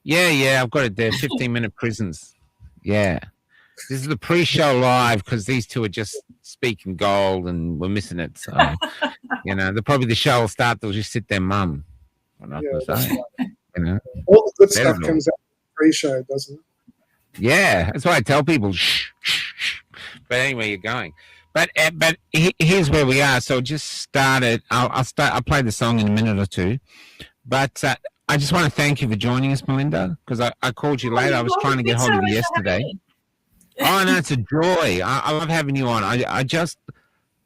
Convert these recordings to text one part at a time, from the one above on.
Yeah, I've got it there. 15-minute prisons. Yeah. This is the pre-show live because these two are just speaking gold and we're missing it. So, the show will start. They'll just sit there, mum. What not to say, All the good Said stuff it all. comes out of the pre-show, doesn't it? Yeah, that's why I tell people, shh, shh, shh. But anyway, you're going. But here's where we are. So just started. I'll play the song in a minute or two. But I just want to thank you for joining us, Melinda, because I called you late. I was trying to get hold of you yesterday. Oh, no, it's a joy. I love having you on. I just,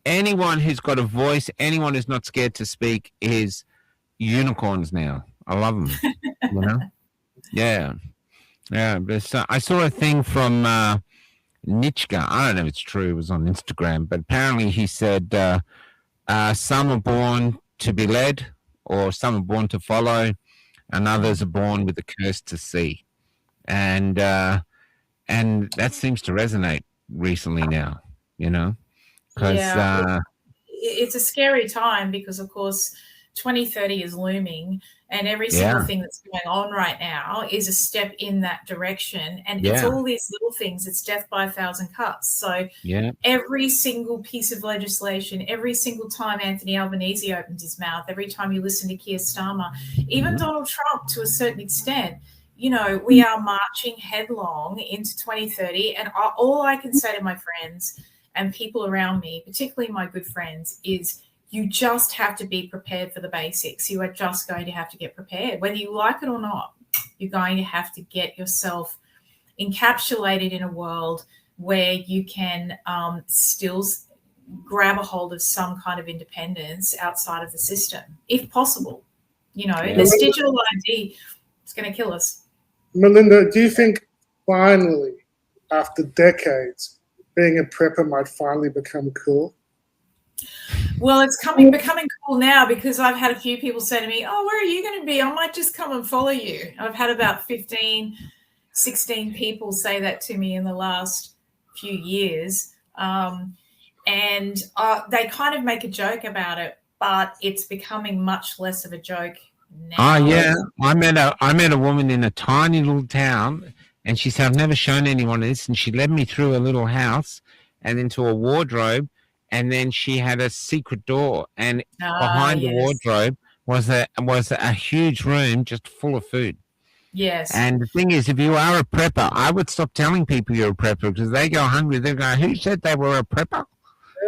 anyone who's got a voice, anyone who's not scared to speak is unicorns now. I love them, Yeah. Yeah. But, I saw a thing from Nitschke. I don't know if it's true. It was on Instagram. But apparently he said some are born to be led or some are born to follow and others are born with the curse to see. And that seems to resonate recently now, because it's a scary time because, of course, 2030 is looming and every single thing that's going on right now is a step in that direction. And it's all these little things. It's death by 1,000 cuts. So every single piece of legislation, every single time Anthony Albanese opens his mouth, every time you listen to Keir Starmer, even Donald Trump to a certain extent, we are marching headlong into 2030. And all I can say to my friends and people around me, particularly my good friends, is you just have to be prepared for the basics. You are just going to have to get prepared. Whether you like it or not, you're going to have to get yourself encapsulated in a world where you can still grab a hold of some kind of independence outside of the system, if possible. This digital ID is going to kill us. Melinda, do you think finally, after decades, being a prepper might finally become cool? Well, it's becoming cool now because I've had a few people say to me, oh, where are you going to be? I might just come and follow you. I've had about 15, 16 people say that to me in the last few years. And they kind of make a joke about it, but it's becoming much less of a joke now. Oh, yeah. I met a woman in a tiny little town and she said, I've never shown anyone this. And she led me through a little house and into a wardrobe. And then she had a secret door, and behind the wardrobe was a huge room just full of food. Yes. And the thing is, if you are a prepper, I would stop telling people you're a prepper because they go hungry. They go, "Who said they were a prepper?"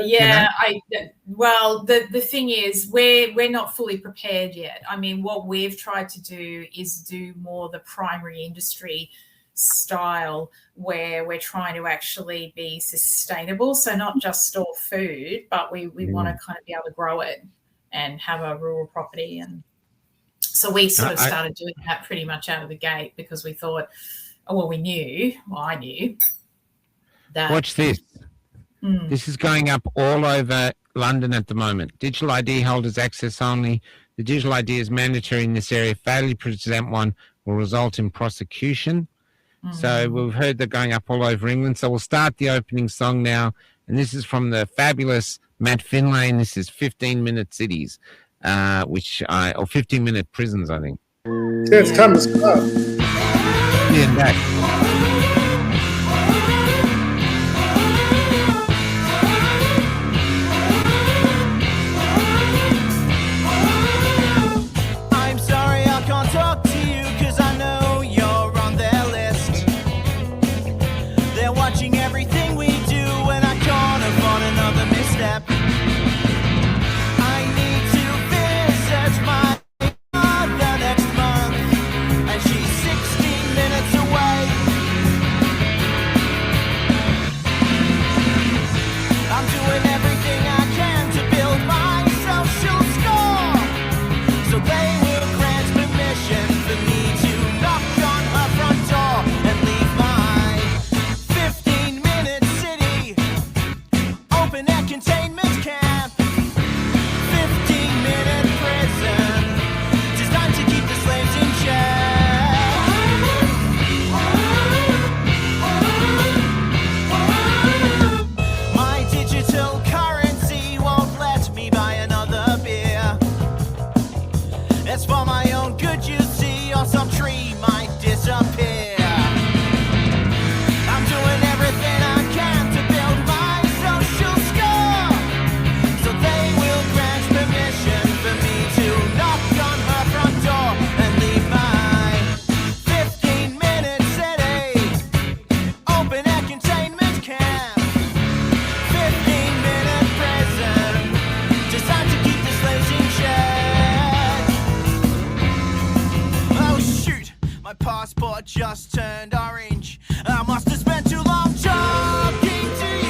Yeah. The thing is, we're not fully prepared yet. I mean, what we've tried to do is do more the primary industry style where we're trying to actually be sustainable, so not just store food, but we want to kind of be able to grow it and have a rural property. And so we sort of started doing that pretty much out of the gate because we thought, I knew that. Watch this. This is going up all over London at the moment. Digital ID holders access only. The digital ID is mandatory in this area. Failure to present one will result in prosecution. So we've heard they're going up all over England. So we'll start the opening song now. And this is from the fabulous Matt Finlay. And this is 15-minute cities, or 15-minute prisons, I think. Yeah, it's time to start. Yeah, back. So they will grant permission for me to my passport just turned orange. I must have spent too long talking to you.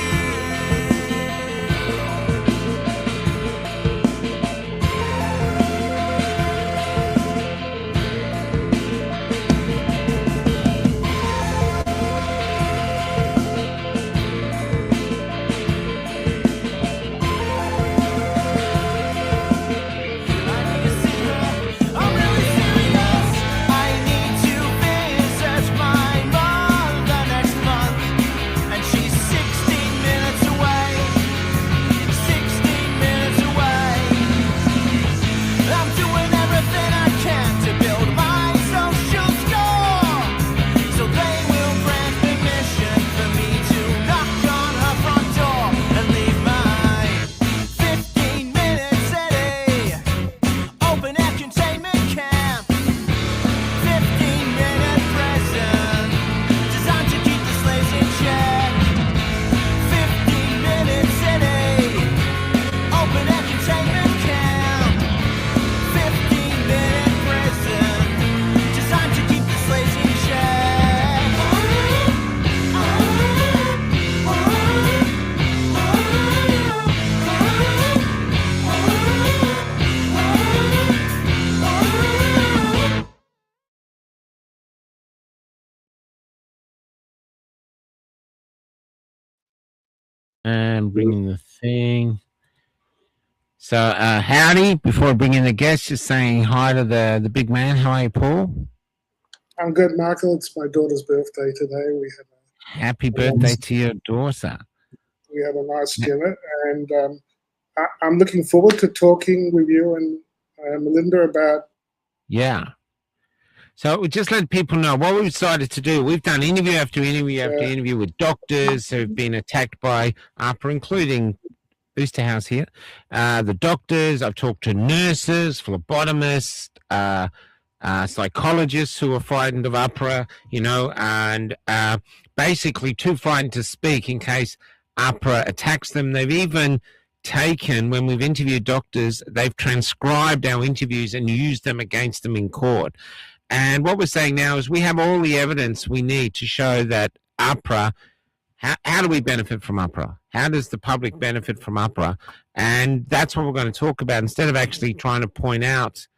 And bringing the thing. So, howdy. Before I bring in the guest, just saying hi to the big man. How are you, Paul? I'm good, Michael. It's my daughter's birthday today. We had happy birthday to your daughter. We had a nice dinner, and I'm looking forward to talking with you and Melinda about. Yeah. So we just let people know what we've decided to do. We've done interview after interview after interview with doctors who've been attacked by AHPRA, including Oosterhuis here. The doctors, I've talked to nurses, phlebotomists, psychologists who are frightened of AHPRA, and basically too frightened to speak in case AHPRA attacks them. They've even taken, when we've interviewed doctors, they've transcribed our interviews and used them against them in court. And what we're saying now is we have all the evidence we need to show that AHPRA, how do we benefit from AHPRA? How does the public benefit from AHPRA? And that's what we're going to talk about. Instead of actually trying to point out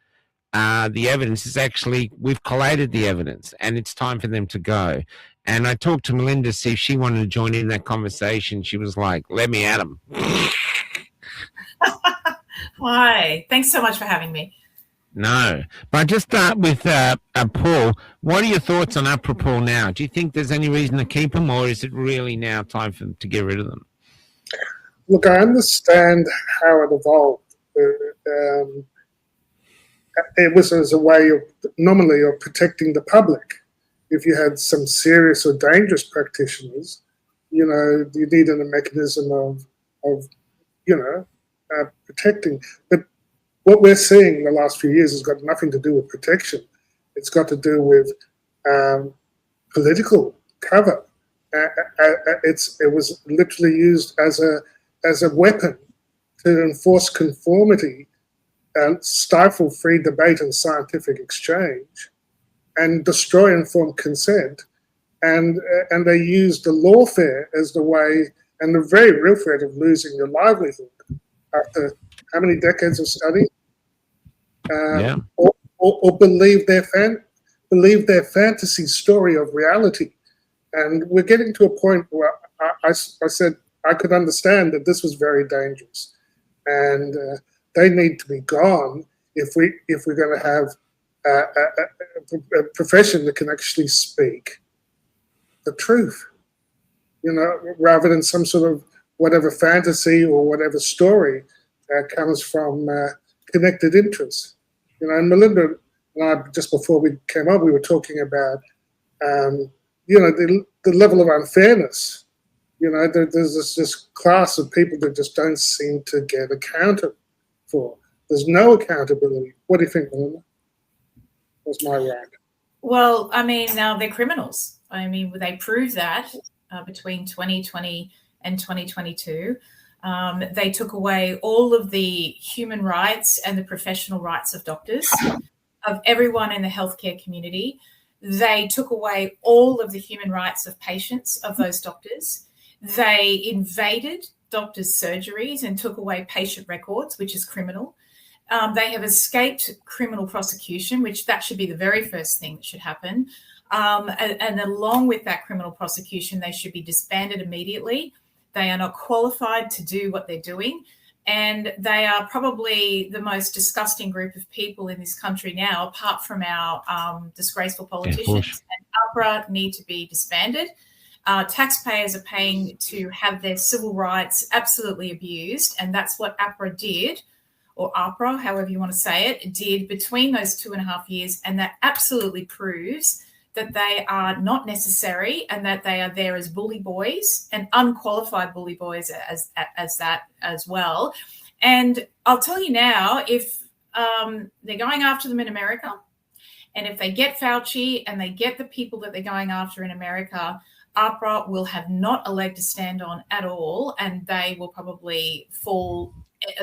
the evidence, is actually we've collated the evidence and it's time for them to go. And I talked to Melinda to see if she wanted to join in that conversation. She was like, let me at them. Hi. Thanks so much for having me. No, but just start with Paul. What are your thoughts on AHPRA, Paul, now? Do you think there's any reason to keep them, or is it really now time for them to get rid of them? Look, I understand how it evolved. It was as a way of normally of protecting the public. If you had some serious or dangerous practitioners, you needed a mechanism of protecting. But what we're seeing in the last few years has got nothing to do with protection. It's got to do with political cover. It was literally used as a weapon to enforce conformity, stifle free debate and scientific exchange, and destroy informed consent. And they used the lawfare as the way, and the very real threat of losing your livelihood after how many decades of study? Or believe their fantasy story of reality. And we're getting to a point where I said I could understand that this was very dangerous, and they need to be gone if we're going to have a profession that can actually speak the truth, rather than some sort of whatever fantasy or whatever story comes from connected interests. And Melinda and I, just before we came up, we were talking about, the level of unfairness. There's this class of people that just don't seem to get accounted for. There's no accountability. What do you think, Melinda? That's my rant. Well, now they're criminals. They proved that between 2020 and 2022. They took away all of the human rights and the professional rights of doctors, of everyone in the healthcare community. They took away all of the human rights of patients, of those doctors. They invaded doctors' surgeries and took away patient records, which is criminal. They have escaped criminal prosecution, which that should be the very first thing that should happen. And along with that criminal prosecution, they should be disbanded immediately. They are not qualified to do what they're doing. And they are probably the most disgusting group of people in this country now, apart from our disgraceful politicians. And AHPRA need to be disbanded. Taxpayers are paying to have their civil rights absolutely abused, and that's what AHPRA did, or AHPRA, however you want to say it, did between those 2.5 years, and that absolutely proves that they are not necessary and that they are there as bully boys and unqualified bully boys as that as well. And I'll tell you now, if they're going after them in America, and if they get Fauci and they get the people that they're going after in America, AHPRA will have not a leg to stand on at all, and they will probably fall.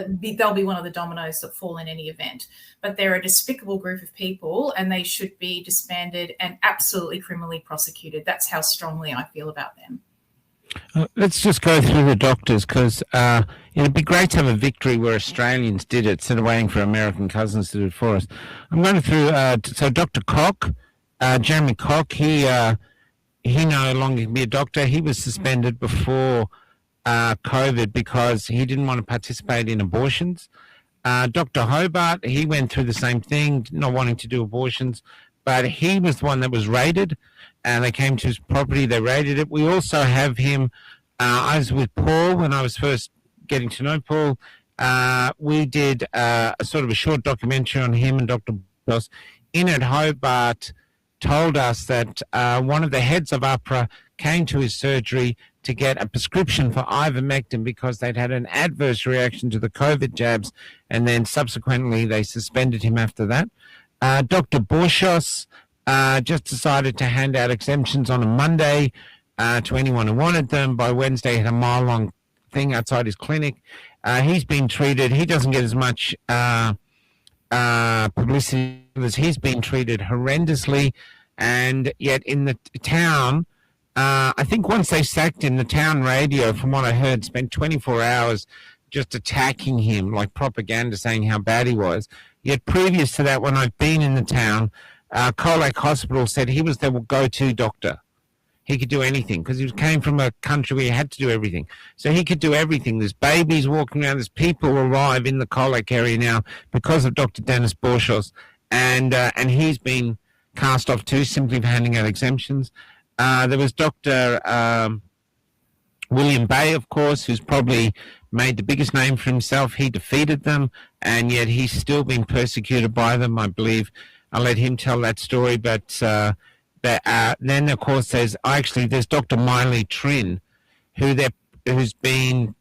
They'll be one of the dominoes that fall in any event. But they're a despicable group of people, and they should be disbanded and absolutely criminally prosecuted. That's how strongly I feel about them. Let's just go through the doctors, because it'd be great to have a victory where Australians did it instead of waiting for American cousins to do it for us. I'm going through, so Dr. Koch, Jeremy Koch, he no longer can be a doctor. He was suspended before COVID because he didn't want to participate in abortions. Dr. Hobart, he went through the same thing, not wanting to do abortions, but he was the one that was raided, and they came to his property, they raided it. We also have him, I was with Paul when I was first getting to know Paul. We did a sort of a short documentary on him and Dr. Boss. In it, Hobart told us that one of the heads of AHPRA came to his surgery to get a prescription for ivermectin because they'd had an adverse reaction to the COVID jabs, and then subsequently they suspended him after that. Dr. Borchos just decided to hand out exemptions on a Monday to anyone who wanted them. By Wednesday, he had a mile-long thing outside his clinic. He's been treated. He doesn't get as much publicity as he's been treated horrendously, and yet in the town, I think once they sacked him, the town radio, from what I heard, spent 24 hours just attacking him like propaganda, saying how bad he was. Yet previous to that, when I've been in the town, Colac Hospital said he was their go-to doctor. He could do anything because he came from a country where he had to do everything. So he could do everything. There's babies walking around. There's people alive in the Colac area now because of Dr. Dennis Borchos. And he's been cast off too, simply for handing out exemptions. There was Dr. William Bay, of course, who's probably made the biggest name for himself. He defeated them, and yet he's still been persecuted by them, I believe. I'll let him tell that story. But then, of course, there's Dr. Miley Trin, who they've been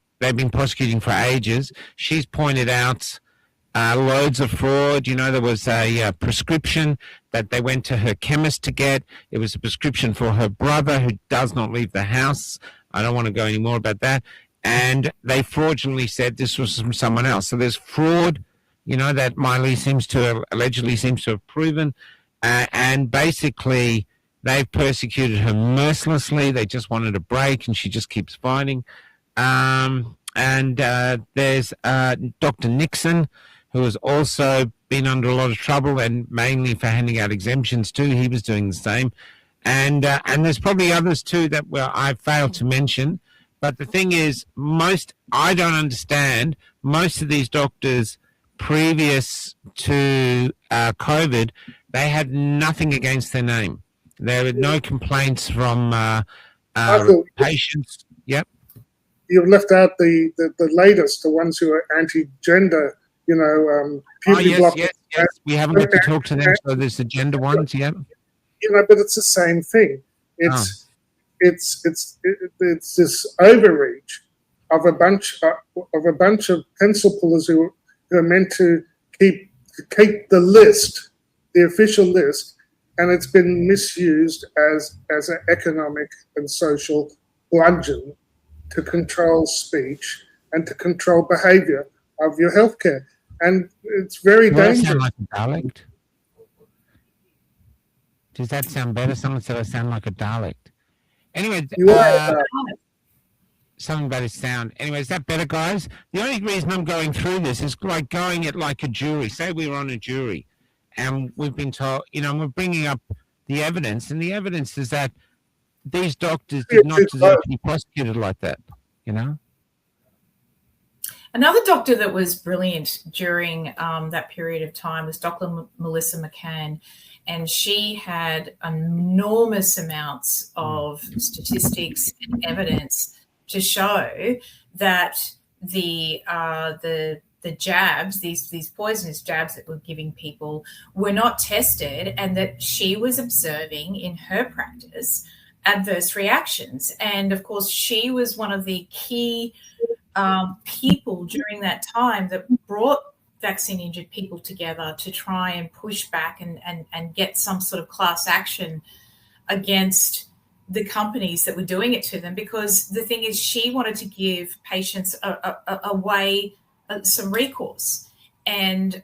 prosecuting for ages. She's pointed out loads of fraud. You know, there was a prescription that they went to her chemist to get. It was a prescription for her brother who does not leave the house. I don't want to go any more about that. And they fraudulently said this was from someone else. So there's fraud, you know, that Miley allegedly seems to have proven. And basically, they've persecuted her mercilessly. They just wanted a break, and she just keeps fighting. And there's Dr. Nixon, who has also been under a lot of trouble, and mainly for handing out exemptions too. He was doing the same. And there's probably others too that I failed to mention. But the thing is, I don't understand, most of these doctors previous to COVID, they had nothing against their name. There were no complaints from patients. Yep. You've left out the latest, the ones who are anti-gender, yes. We haven't got to talk to them, so there's the gender ones, yeah. But it's the same thing. It's this overreach of a bunch of pencil pullers who are meant to keep the list, the official list, and it's been misused as an economic and social bludgeon to control speech and to control behaviour of your healthcare, and it's very dangerous. That sound like a dialect? Does that sound better? Someone said I sound like a dialect. Anyway, something about his sound. Anyway, is that better, guys? The only reason I'm going through this is like going it like a jury. Say we were on a jury and we've been told, we're bringing up the evidence, and the evidence is that these doctors did not deserve to be prosecuted like that, Another doctor that was brilliant during that period of time was Dr. Melissa McCann, and she had enormous amounts of statistics and evidence to show that the jabs, these poisonous jabs that we're giving people, were not tested, and that she was observing in her practice adverse reactions. And of course, she was one of the key people during that time that brought vaccine injured people together to try and push back and get some sort of class action against the companies that were doing it to them. Because the thing is, she wanted to give patients a way, some recourse. And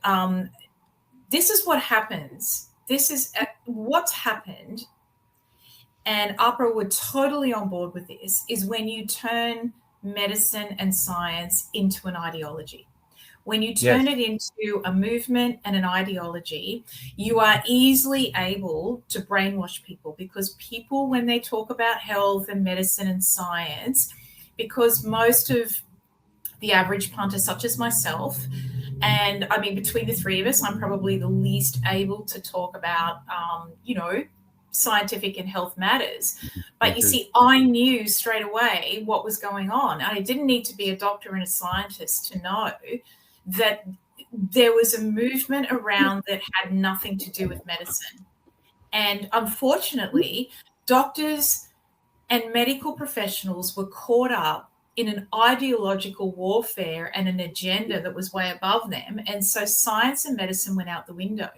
this is what happens. This is what's happened. And AHPRA were totally on board with this, is when you turn medicine and science into an ideology. When you turn it into a movement and an ideology, you are easily able to brainwash people, because people, when they talk about health and medicine and science, because most of the average punter, such as myself, and I mean, between the three of us, I'm probably the least able to talk about, scientific and health matters. But you see, I knew straight away what was going on. I didn't need to be a doctor and a scientist to know that there was a movement around that had nothing to do with medicine. And unfortunately, doctors and medical professionals were caught up in an ideological warfare and an agenda that was way above them. And so science and medicine went out the window.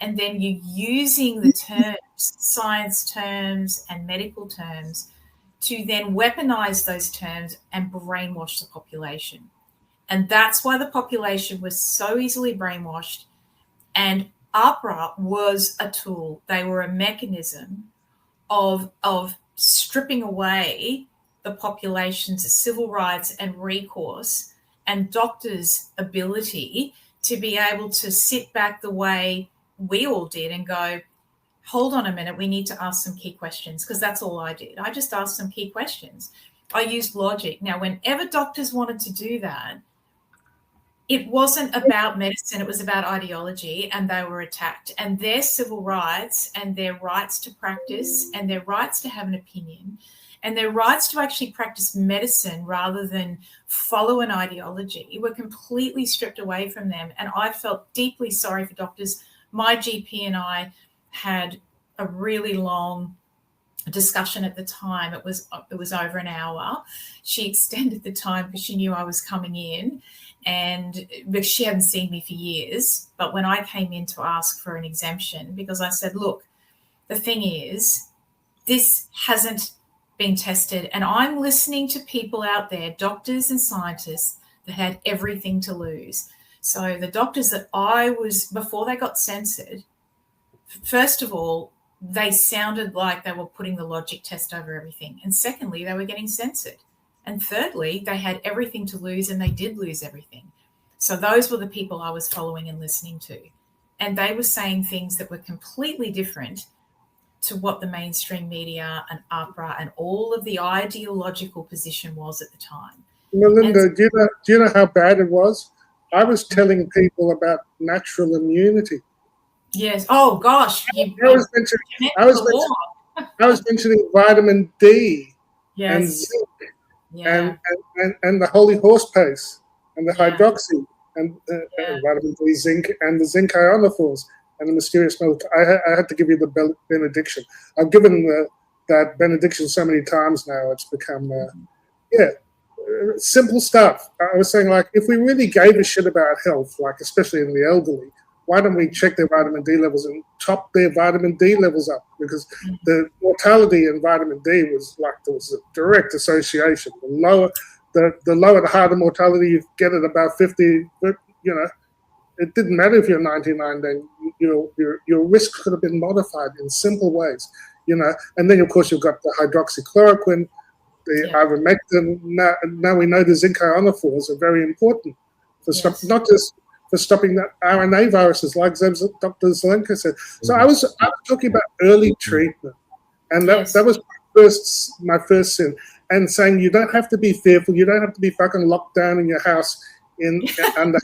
And then you're using the terms, science terms and medical terms, to then weaponize those terms and brainwash the population. And that's why the population was so easily brainwashed. And AHPRA was a tool. They were a mechanism of stripping away the population's civil rights and recourse, and doctors' ability to be able to sit back the way we all did and go, hold on a minute, we need to ask some key questions. Because that's all I did. I just asked some key questions. I used logic. Now, whenever doctors wanted to do that, it wasn't about medicine, it was about ideology, and they were attacked. And their civil rights and their rights to practice and their rights to have an opinion and their rights to actually practice medicine rather than follow an ideology were completely stripped away from them. And I felt deeply sorry for doctors. My GP and I had a really long discussion at the time. It was over an hour. She extended the time because she knew I was coming in, but she hadn't seen me for years. But when I came in to ask for an exemption, because I said, look, the thing is, this hasn't been tested, and I'm listening to people out there, doctors and scientists, that had everything to lose. So the doctors that I was, before they got censored, first of all, they sounded like they were putting the logic test over everything. And secondly, they were getting censored. And thirdly, they had everything to lose, and they did lose everything. So those were the people I was following and listening to. And they were saying things that were completely different to what the mainstream media and AHPRA and all of the ideological position was at the time. Melinda, do you know how bad it was? I was telling people about natural immunity. Yes. Oh gosh. I was mentioning vitamin D and zinc and the holy horse paste and the hydroxy and vitamin D, zinc, and the zinc ionophores and the mysterious milk. I had to give you the benediction. I've given that benediction so many times now. It's become simple stuff. I was saying, like, if we really gave a shit about health, like especially in the elderly, why don't we check their vitamin D levels and top their vitamin D levels up? Because the mortality in vitamin D was like, there was a direct association. The lower the higher the mortality you get at about 50, it didn't matter if you're 99 then. Your risk could have been modified in simple ways, And then, of course, you've got the hydroxychloroquine, the ivermectin. Now we know the zinc ionophores are very important for not just for stopping the RNA viruses, like Dr. Zelenka said. So I was talking about early treatment, and that was my first sin. And saying you don't have to be fearful, you don't have to be fucking locked down in your house under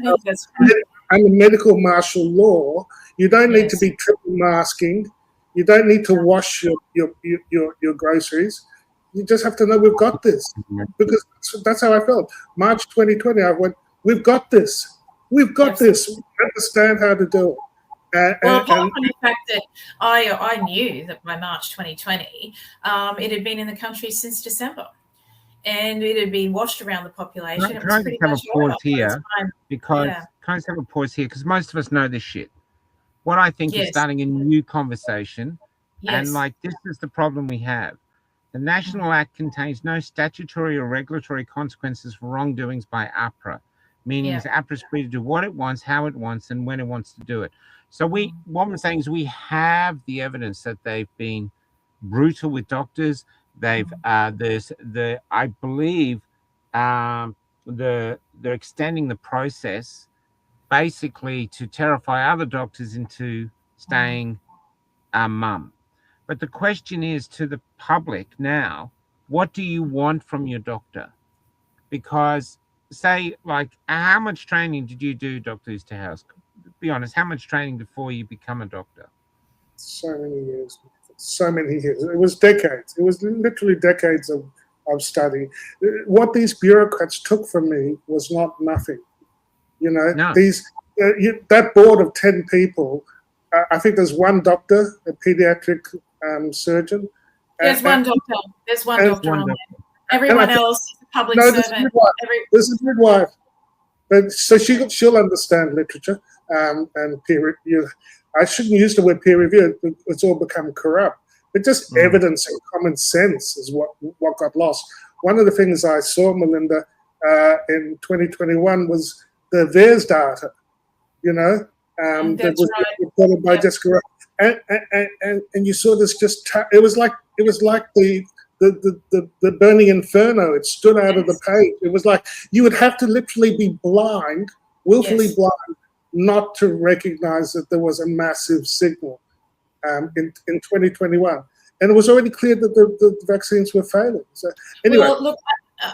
medical martial law. You don't need to be triple masking. You don't need to wash your groceries. You just have to know we've got this, because that's how I felt. March 2020, I went, we've got this. We've got this. We understand how to do it. Well, apart from the fact that I knew that by March 2020, it had been in the country since December, and it had been washed around the population. Can I just have a pause here? Because can I just have a pause here? Because most of us know this shit. What I think is starting a new conversation, and like this is the problem we have. The National Act contains no statutory or regulatory consequences for wrongdoings by AHPRA, meaning AHPRA is free to do what it wants, how it wants, and when it wants to do it. So what I'm saying is we have the evidence that they've been brutal with doctors. They've I believe they're extending the process basically to terrify other doctors into staying mum. But the question is to the public now, what do you want from your doctor? Because say, like, how much training did you do, Dr. Oosterhuis? Be honest, how much training before you become a doctor? So many years. It was decades. It was literally decades of study. What these bureaucrats took from me was not nothing. That board of 10 people, I think there's one doctor, a pediatric surgeon. There's one doctor. There's one doctor on there. Everyone else is a public servant. There's a midwife. But so she'll understand literature and peer review. I shouldn't use the word peer review. It's all become corrupt. But just evidence and common sense is what got lost. One of the things I saw, Melinda, in 2021 was the VAERS data, that was reported by Jessica. And you saw this it was like the burning inferno. It stood out of the page. It was like you would have to literally be blind, willfully blind, not to recognize that there was a massive signal in 2021. And it was already clear that the vaccines were failing. So anyway. Well, look,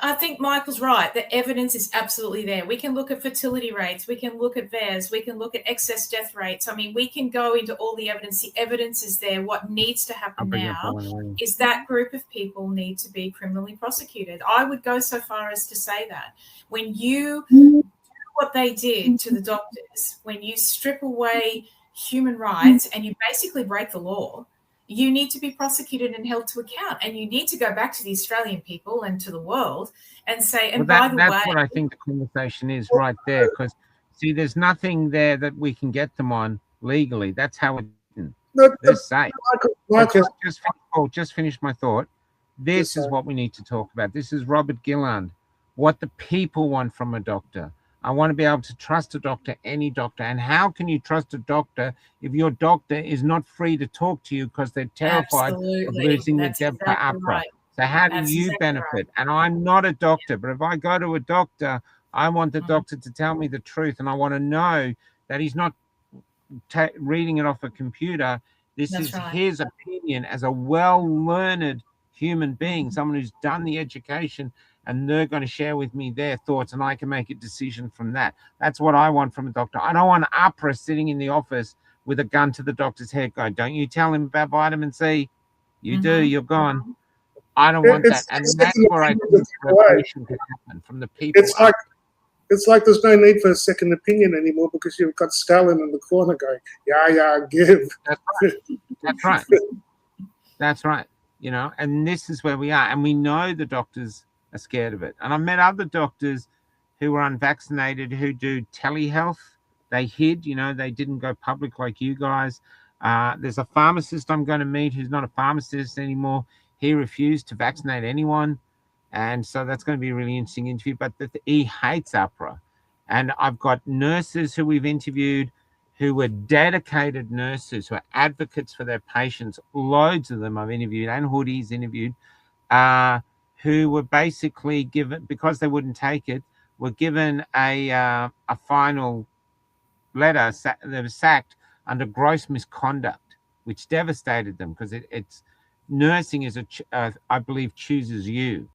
I think Michael's right. The evidence is absolutely there. We can look at fertility rates. We can look at VAERS. We can look at excess death rates. I mean, we can go into all the evidence. The evidence is there. What needs to happen now is that group of people need to be criminally prosecuted. I would go so far as to say that when you do what they did to the doctors, when you strip away human rights and you basically break the law, you need to be prosecuted and held to account, and you need to go back to the Australian people and to the world and say, and by the way, that's what I think the conversation is right there, because see, there's nothing there that we can get them on legally. That's how it's written. They're safe. Just finish my thought. This is what we need to talk about. This is Robert Gilland, what the people want from a doctor. I want to be able to trust a doctor, any doctor. And how can you trust a doctor if your doctor is not free to talk to you because they're terrified of losing the job for AHPRA? Right. So how do you benefit? Right. And I'm not a doctor, but if I go to a doctor, I want the doctor to tell me the truth, and I want to know that he's not reading it off a computer. This is his opinion as a well-learned human being, someone who's done the education, and they're going to share with me their thoughts, and I can make a decision from that. That's what I want from a doctor. I don't want AHPRA sitting in the office with a gun to the doctor's head going, don't you tell him about vitamin C. You do, you're gone. I don't want that. And that's where I think the revolution could happen from the people. It's like there's no need for a second opinion anymore because you've got Stalin in the corner going, give. That's right. That's right. And this is where we are. And we know the doctors are scared of it. And I've met other doctors who are unvaccinated who do telehealth. They hid, they didn't go public like you guys. There's a pharmacist I'm going to meet who's not a pharmacist anymore. He refused to vaccinate anyone. And so that's going to be a really interesting interview. But he hates AHPRA. And I've got nurses who we've interviewed who were dedicated nurses, who are advocates for their patients. Loads of them I've interviewed, and hoodies interviewed, who were basically given, because they wouldn't take it, were given a final letter. They were sacked under gross misconduct, which devastated them, because it's nursing is I believe chooses you.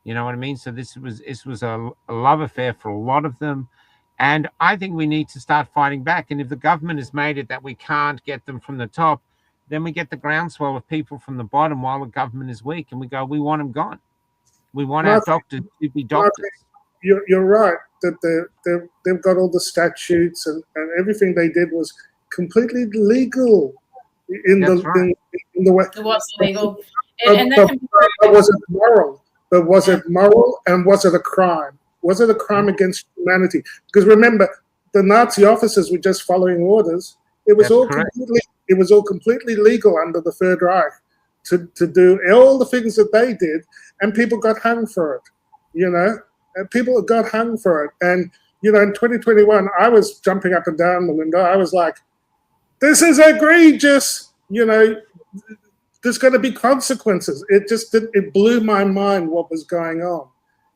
You know what I mean? So this was a love affair for a lot of them. And I think we need to start fighting back. And if the government has made it that we can't get them from the top, then we get the groundswell of people from the bottom while the government is weak, and we go, we want them gone. We want our doctors to be doctors. You're right that they've got all the statutes, and everything they did was completely legal in the way. It was legal. But was it moral? But was it moral, and was it a crime? Was it a crime against humanity? Because remember, the Nazi officers were just following orders. It was all completely legal under the Third Reich to do all the things that they did, and people got hung for it. You know, and people got hung for it. And you know, in 2021, I was jumping up and down, Melinda. I was like, "This is egregious." You know, there's going to be consequences. It blew my mind what was going on.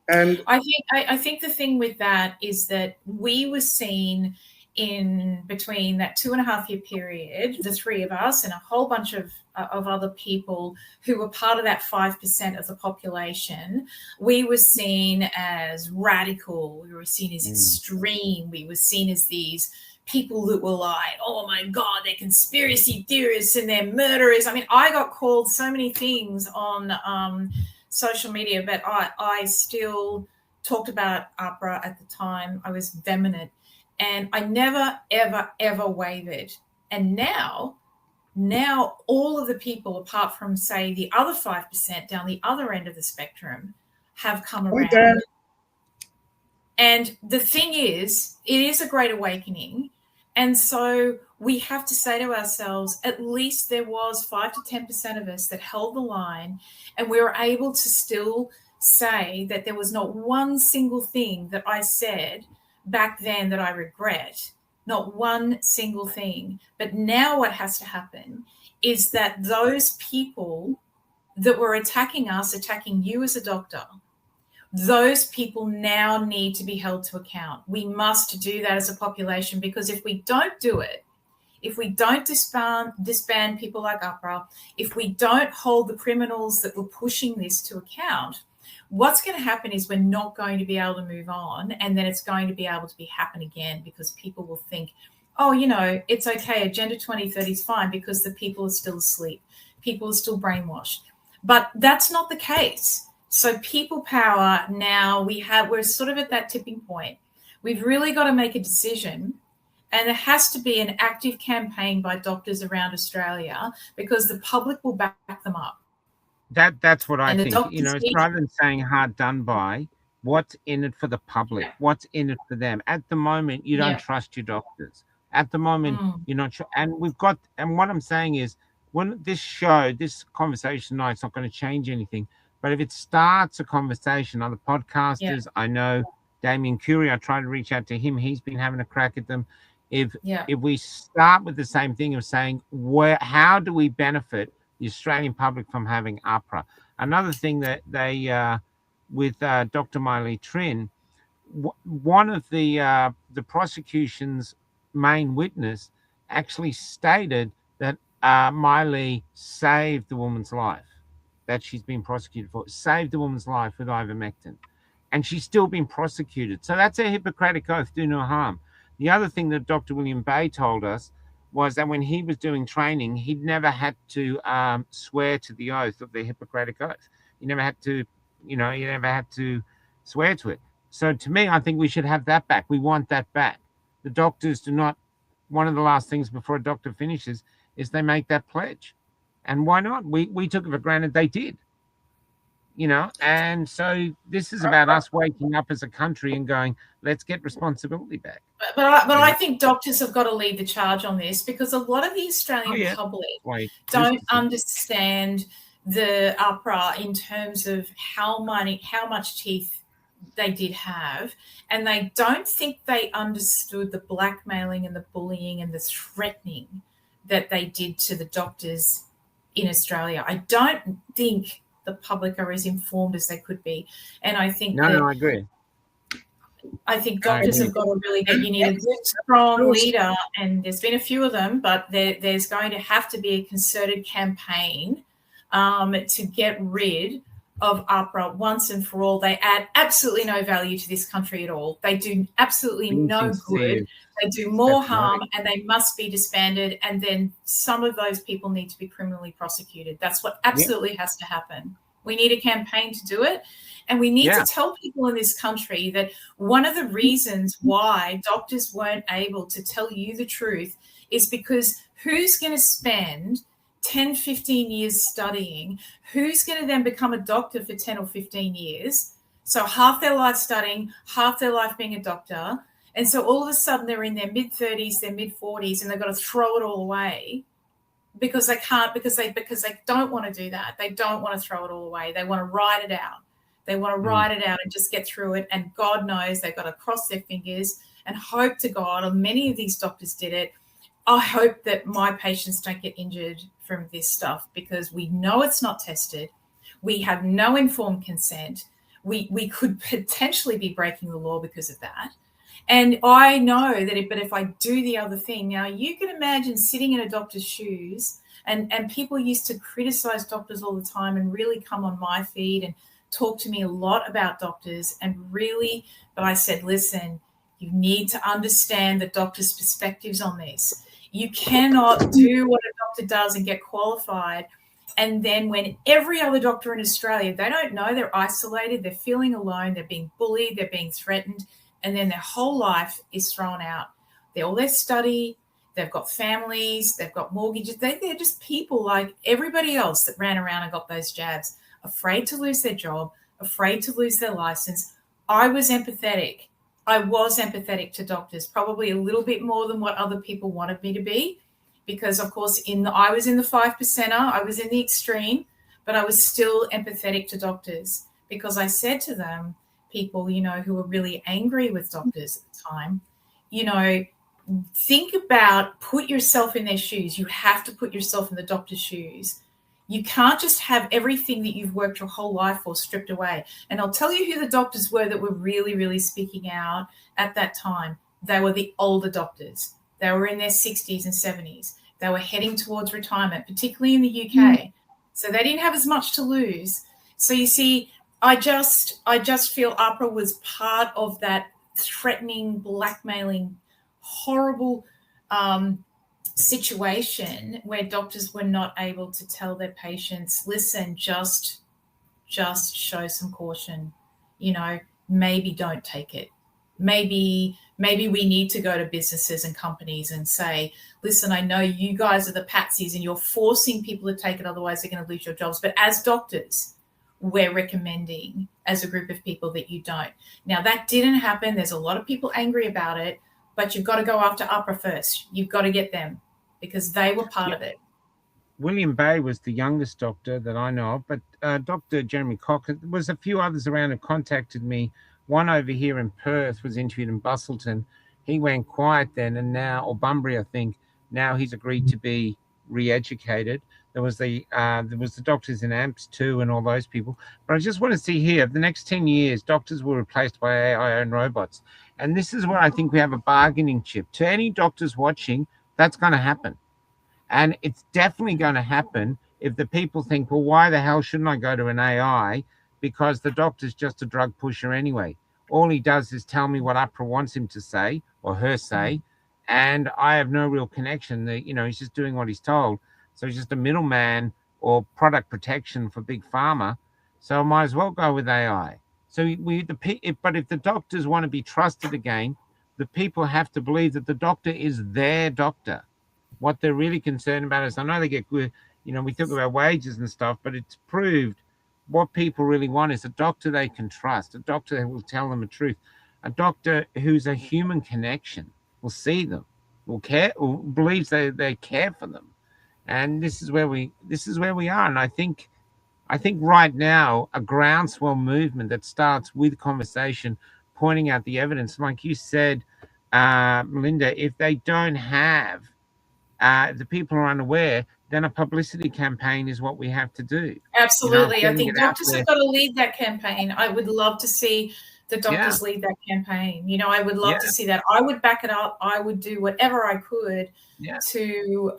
And I think the thing with that is that we were seen in between that 2.5 year period, the three of us and a whole bunch of other people who were part of that 5% of the population, we were seen as radical, we were seen as extreme, we were seen as these people that were like, oh my God, they're conspiracy theorists and they're murderers. I mean, I got called so many things on social media, but I still talked about AHPRA at the time. I was vehement, and I never, ever, ever wavered. And now all of the people, apart from, say, the other 5% down the other end of the spectrum, have come around. And the thing is, it is a great awakening. And so we have to say to ourselves, at least there was 5 to 10% of us that held the line, and we were able to still say that there was not one single thing that I said back then that I regret, not one single thing. But now what has to happen is that those people that were attacking us, attacking you as a doctor, those people now need to be held to account. We must do that as a population, because if we don't do it, if we don't disband people like AHPRA, if we don't hold the criminals that were pushing this to account, what's going to happen is we're not going to be able to move on, and then it's going to be able to happen again, because people will think, oh, you know, it's okay, Agenda 2030 is fine because the people are still asleep, people are still brainwashed. But that's not the case. So people power now, we're sort of at that tipping point. We've really got to make a decision, and there has to be an active campaign by doctors around Australia, because the public will back them up. That's what I think. You know, rather than saying hard done by, what's in it for the public? What's in it for them? At the moment, you don't trust your doctors. At the moment, you're not sure. And what I'm saying is, when this conversation tonight, it's not going to change anything. But if it starts a conversation, other podcasters, I know Damien Curie, I try to reach out to him. He's been having a crack at them. If we start with the same thing of saying, how do we benefit the Australian public from having AHPRA? Another thing that they, with Dr. Miley Trin, one of the prosecution's main witness actually stated that Miley saved the woman's life, that she's been prosecuted for, saved the woman's life with ivermectin, and she's still been prosecuted. So that's a Hippocratic oath, do no harm. The other thing that Dr. William Bay told us was that when he was doing training, he'd never had to swear to the oath of the Hippocratic oath. He never had to, swear to it. So to me, I think we should have that back. We want that back. The doctors do not, one of the last things before a doctor finishes is they make that pledge. And why not? We took it for granted they did. You know, and so this is about us waking up as a country and going, let's get responsibility back. But I think doctors have got to lead the charge on this, because a lot of the Australian public don't understand the AHPRA in terms of how much teeth they did have, and they don't think they understood the blackmailing and the bullying and the threatening that they did to the doctors in Australia. I don't think the public are as informed as they could be, and I think No, I agree. I think doctors have got to really get, you need a good, strong leader, and there's been a few of them, but there's going to have to be a concerted campaign to get rid of AHPRA once and for all. They add absolutely no value to this country at all. They do absolutely no good. They do more harm, and they must be disbanded. And then some of those people need to be criminally prosecuted. That's what absolutely has to happen. We need a campaign to do it. And we need to tell people in this country that one of the reasons why doctors weren't able to tell you the truth is because who's going to spend 10, 15 years studying? Who's going to then become a doctor for 10 or 15 years? So half their life studying, half their life being a doctor. And so all of a sudden they're in their mid-30s, their mid-40s, and they've got to throw it all away because they can't, because they don't want to do that. They don't want to throw it all away. They want to ride it out. They want to ride it out and just get through it. And God knows they've got to cross their fingers and hope to God, or many of these doctors did it, I hope that my patients don't get injured from this stuff, because we know it's not tested. We have no informed consent. We could potentially be breaking the law because of that. And I know that if I do the other thing, now you can imagine sitting in a doctor's shoes, and people used to criticize doctors all the time and really come on my feed and talk to me a lot about doctors, and really, but I said, listen, you need to understand the doctor's perspectives on this. You cannot do what a doctor does and get qualified, and then when every other doctor in Australia, they don't know, they're isolated, they're feeling alone, they're being bullied, they're being threatened, and then their whole life is thrown out. All their study, they've got families, they've got mortgages, they're just people like everybody else that ran around and got those jabs, afraid to lose their job, afraid to lose their license. I was empathetic. I was empathetic to doctors, probably a little bit more than what other people wanted me to be, because, of course, I was in the 5%er, I was in the extreme, but I was still empathetic to doctors, because I said to them, people, who were really angry with doctors at the time, think about, put yourself in their shoes. You have to put yourself in the doctor's shoes. You can't just have everything that you've worked your whole life for stripped away. And I'll tell you who the doctors were that were really, really speaking out at that time. They were the older doctors. They were in their 60s and 70s. They were heading towards retirement, particularly in the UK. So they didn't have as much to lose. So you see, I just feel AHPRA was part of that threatening, blackmailing, horrible situation where doctors were not able to tell their patients, listen, just show some caution, maybe don't take it. Maybe we need to go to businesses and companies and say, listen, I know you guys are the patsies and you're forcing people to take it, otherwise they're going to lose your jobs. But as doctors, we're recommending as a group of people that you don't. Now, that didn't happen. There's a lot of people angry about it, but you've got to go after AHPRA first. You've got to get them, because they were part of it. William Bay was the youngest doctor that I know of, but Dr. Jeremy Cock, there was a few others around who contacted me. One over here in Perth was interviewed in Busselton. He went quiet then, and now, or Bunbury, I think, now he's agreed to be re-educated. There was the doctors in AMPS too, and all those people. But I just want to see here, the next 10 years, doctors were replaced by AI and robots. And this is where I think we have a bargaining chip. To any doctors watching, that's going to happen. And it's definitely going to happen if the people think, well, why the hell shouldn't I go to an AI? Because the doctor's just a drug pusher anyway. All he does is tell me what AHPRA wants him to say or her say, and I have no real connection. He's just doing what he's told. So he's just a middleman or product protection for big pharma. So I might as well go with AI. So but if the doctors want to be trusted again, the people have to believe that the doctor is their doctor. What they're really concerned about is, I know they get good, we talk about wages and stuff, but it's proved what people really want is a doctor they can trust, a doctor who will tell them the truth, a doctor who's a human connection, will see them, will care, or believes they care for them. And this is where we are. And I think I think right now a groundswell movement that starts with conversation, pointing out the evidence, like you said, Melinda. If they don't have the people are unaware, then a publicity campaign is what we have to do. Absolutely. I Getting think it out doctors there. have got to lead that campaign. I would love to see the doctors lead that campaign. I would love to see that. I would back it up. I would do whatever I could to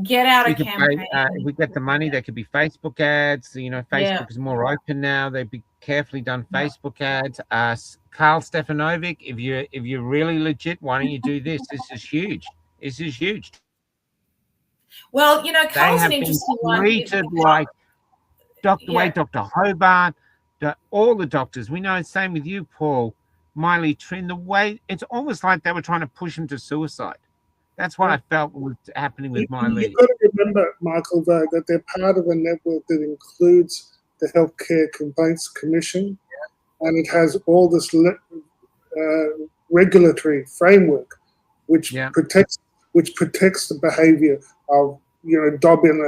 get out a campaign. If we get the money, there could be Facebook ads. Facebook is more open now. They'd be carefully done Facebook ads. Carl Stefanovic, if you're really legit, why don't you do this? This is huge. This is huge. Well, They Carl's have an been interesting one. treated like Dr. Hobart, all the doctors. We know, same with you, Paul, Miley Trin, the way it's almost like they were trying to push him to suicide. That's what I felt was happening with Miley. You've got to remember, Michael, though, that they're part of a network that includes the Healthcare Complaints Commission, and it has all this regulatory framework which protects the behaviour of Dobbin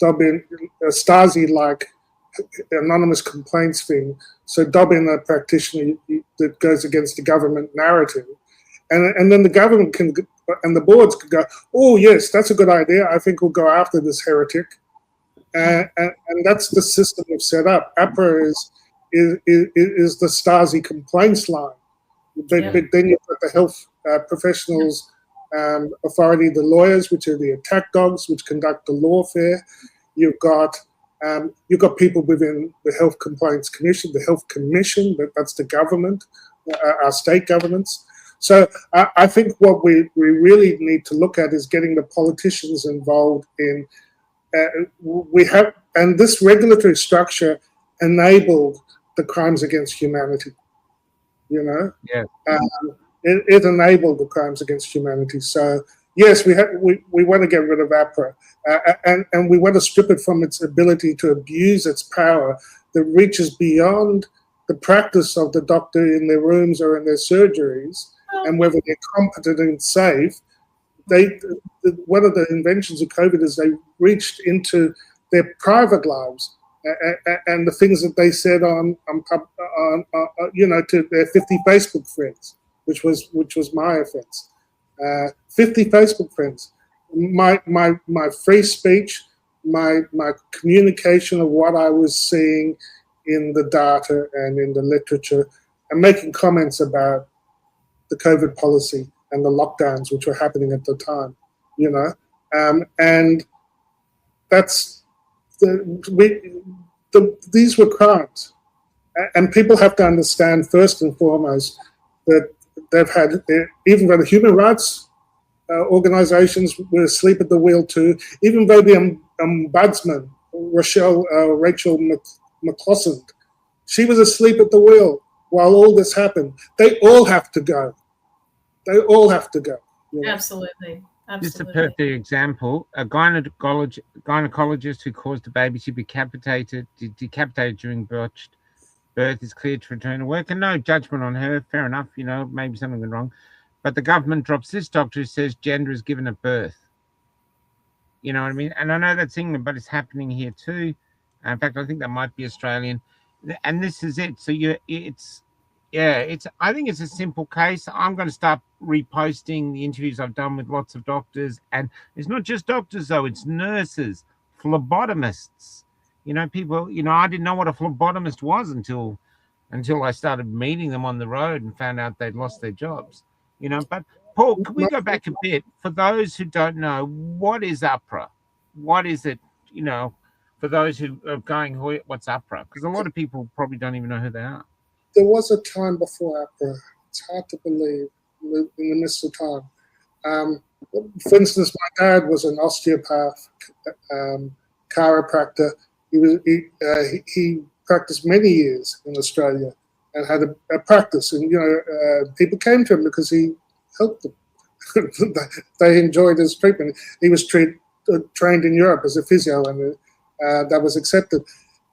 a Stasi-like anonymous complaints thing. So Dobbin a practitioner that goes against the government narrative, and then the government can and the boards could go, oh yes, that's a good idea. I think we'll go after this heretic, and that's the system we've set up. AHPRA is the Stasi complaints line, but then you've got the health professionals authority, the lawyers, which are the attack dogs, which conduct the lawfare. You've got people within the Health Complaints Commission, the Health Commission, that's the government, our state governments. So I think what we really need to look at is getting the politicians involved in. And this regulatory structure enabled the crimes against humanity. It enabled the crimes against humanity. So yes, we want to get rid of AHPRA, and we want to strip it from its ability to abuse its power that reaches beyond the practice of the doctor in their rooms or in their surgeries, and whether they're competent and safe. One of the inventions of COVID is they reached into their private lives and the things that they said on to their 50 Facebook friends, which was my offence. 50 Facebook friends. My free speech, my communication of what I was seeing in the data and in the literature, and making comments about the COVID policy and the lockdowns which were happening at the time, and that's these were crimes, and people have to understand first and foremost that they've had, even though the human rights organisations were asleep at the wheel too, even though the ombudsman Rachel McCloskey, she was asleep at the wheel while all this happened. They all have to go. They all have to go. Absolutely. This is a perfect example. A gynecologist who caused a baby to be decapitated during birth is cleared to return to work, and no judgment on her. Fair enough, maybe something went wrong. But the government drops this doctor who says gender is given at birth. You know what I mean? And I know that's England, but it's happening here too. In fact, I think that might be Australian. And this is it. So I think it's a simple case. I'm going to start reposting the interviews I've done with lots of doctors, and it's not just doctors though, it's nurses, phlebotomists, people, I didn't know what a phlebotomist was until I started meeting them on the road and found out they'd lost their jobs, but Paul, can we go back a bit for those who don't know, what is AHPRA? What is it, for those who are going, what's AHPRA? Because a lot of people probably don't even know who they are. There was a time before AHPRA. It's hard to believe in the midst of time. For instance, my dad was an osteopath, chiropractor. He practiced many years in Australia and had a practice. And, people came to him because he helped them. They enjoyed his treatment. He was trained in Europe as a physio, and that was accepted.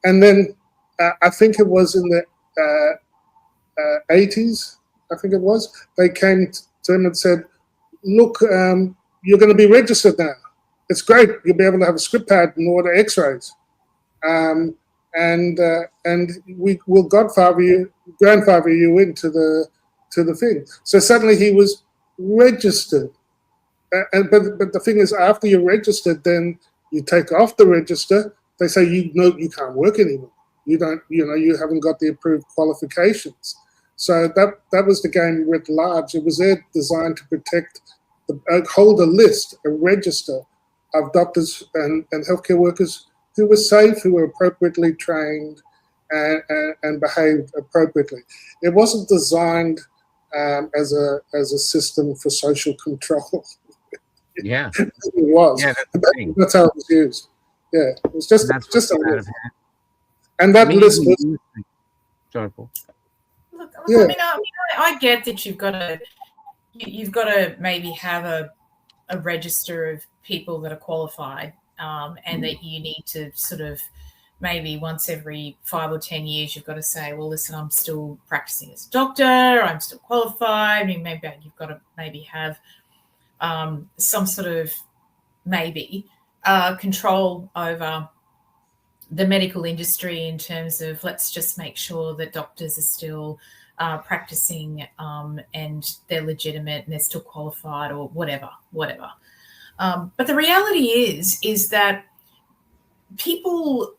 And then I think it was in the 80s, I think it was, they came to him and said, look, you're going to be registered now. It's great. You'll be able to have a script pad and order x-rays. and we will grandfather you into the thing. So suddenly he was registered. But the thing is, after you're registered, then you take off the register. They say you can't work anymore. You haven't got the approved qualifications. So that was the game writ large. It was there designed to protect, hold a list, a register of doctors and healthcare workers who were safe, who were appropriately trained, and behaved appropriately. It wasn't designed as a system for social control. Yeah, it was. Yeah, that's how it was used. Yeah, it was just a list. And that list was. Sorry, Paul. Look, yeah. I mean, I get that you've got to maybe have a register of people that are qualified, and that you need to sort of maybe once every 5 or 10 years you've got to say, well, listen, I'm still practicing as a doctor, I'm still qualified. I mean, maybe you've got to maybe have some sort of control over the medical industry in terms of let's just make sure that doctors are still practicing and they're legitimate and they're still qualified or whatever. But the reality is that people,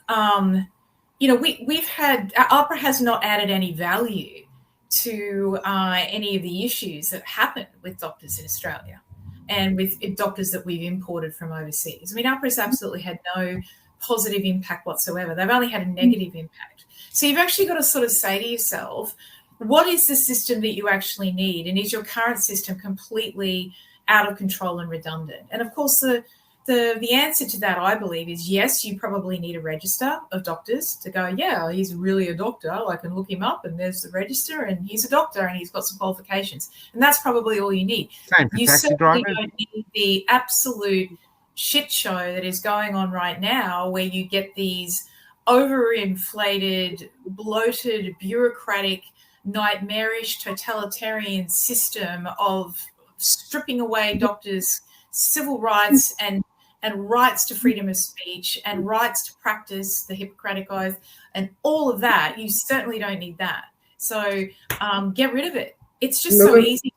we've had, AHPRA has not added any value to any of the issues that happen with doctors in Australia and with doctors that we've imported from overseas. I mean, AHPRA's absolutely had no positive impact whatsoever. They've only had a negative impact. So you've actually got to sort of say to yourself, what is the system that you actually need? And is your current system completely out of control and redundant? And of course, the answer to that, I believe, is yes, you probably need a register of doctors to go, yeah, he's really a doctor. I can look him up and there's the register and he's a doctor and he's got some qualifications. And that's probably all you need. Same for you taxi certainly drivers. don't need the absolute shit show that is going on right now where you get these overinflated, bloated, bureaucratic, nightmarish, totalitarian system of stripping away doctors' civil rights and rights to freedom of speech and rights to practice the Hippocratic Oath and all of that. You certainly don't need that. So get rid of it. It's just so easy.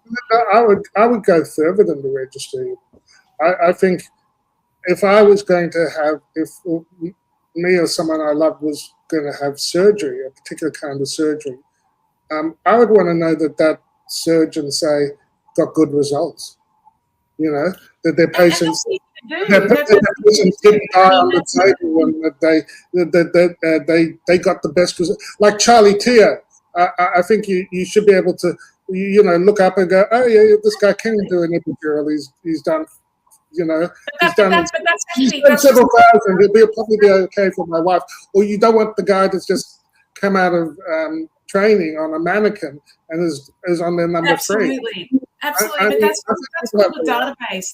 I would go further than the registry. I think if I was going to have, if me or someone I loved was going to have surgery, a particular kind of surgery, I would want to know that surgeon, say, got good results. That their patients didn't die on the table and that they got the best result. Like Charlie Teo, I think you should be able to look up and go, oh yeah, this guy can do an epidural. He's done. He's done several thousand. He'll probably be okay for my wife. Or you don't want the guy that's just come out of training on a mannequin and is on their number 3. Absolutely, but that's called a database.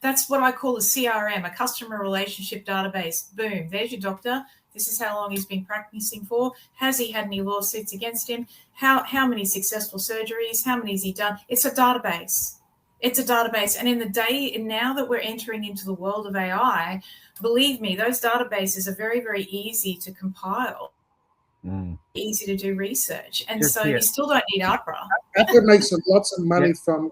That's what I call a CRM, a customer relationship database. Boom, there's your doctor. This is how long he's been practicing for. Has he had any lawsuits against him? How many successful surgeries? How many has he done? It's a database. It's a database. And in the day, now that we're entering into the world of AI, believe me, those databases are very, very easy to compile. Easy to do research, and so you still don't need AHPRA. AHPRA makes lots of money from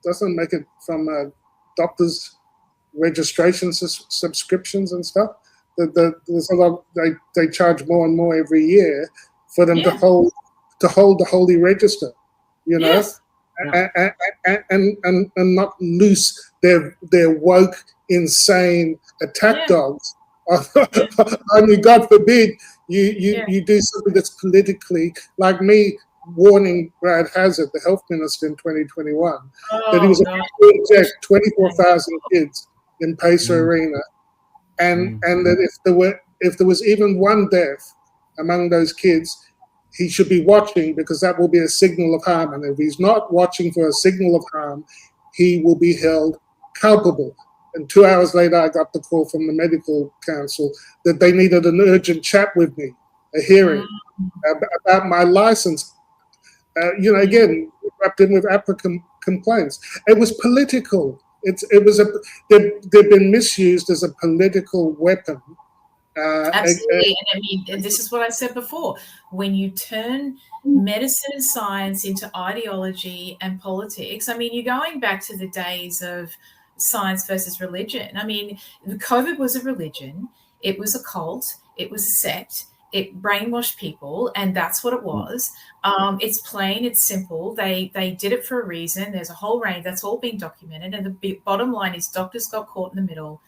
doesn't make it from doctors' registration subscriptions and stuff. There's a lot. They charge more and more every year for them to hold the holy register. Yes. And not loose their woke, insane attack dogs. I mean, God forbid you do something that's politically, like me warning Brad Hazard, the health minister in 2021, that he was going to inject 24,000 kids in Pacer Arena, and that if there was even one death among those kids, he should be watching, because that will be a signal of harm. And if he's not watching for a signal of harm, he will be held culpable. And 2 hours later, I got the call from the medical council that they needed an urgent chat with me, a hearing about my license. Again, wrapped in with AHPRA complaints. It was political. They've been misused as a political weapon. Absolutely. And I mean, this is what I said before. When you turn medicine and science into ideology and politics, I mean, you're going back to the days of science versus religion. I mean, COVID was a religion. It was a cult. It was a sect. It brainwashed people, and that's what it was. It's plain, it's simple. They did it for a reason. There's a whole range that's all been documented. And the bottom line is doctors got caught in the middle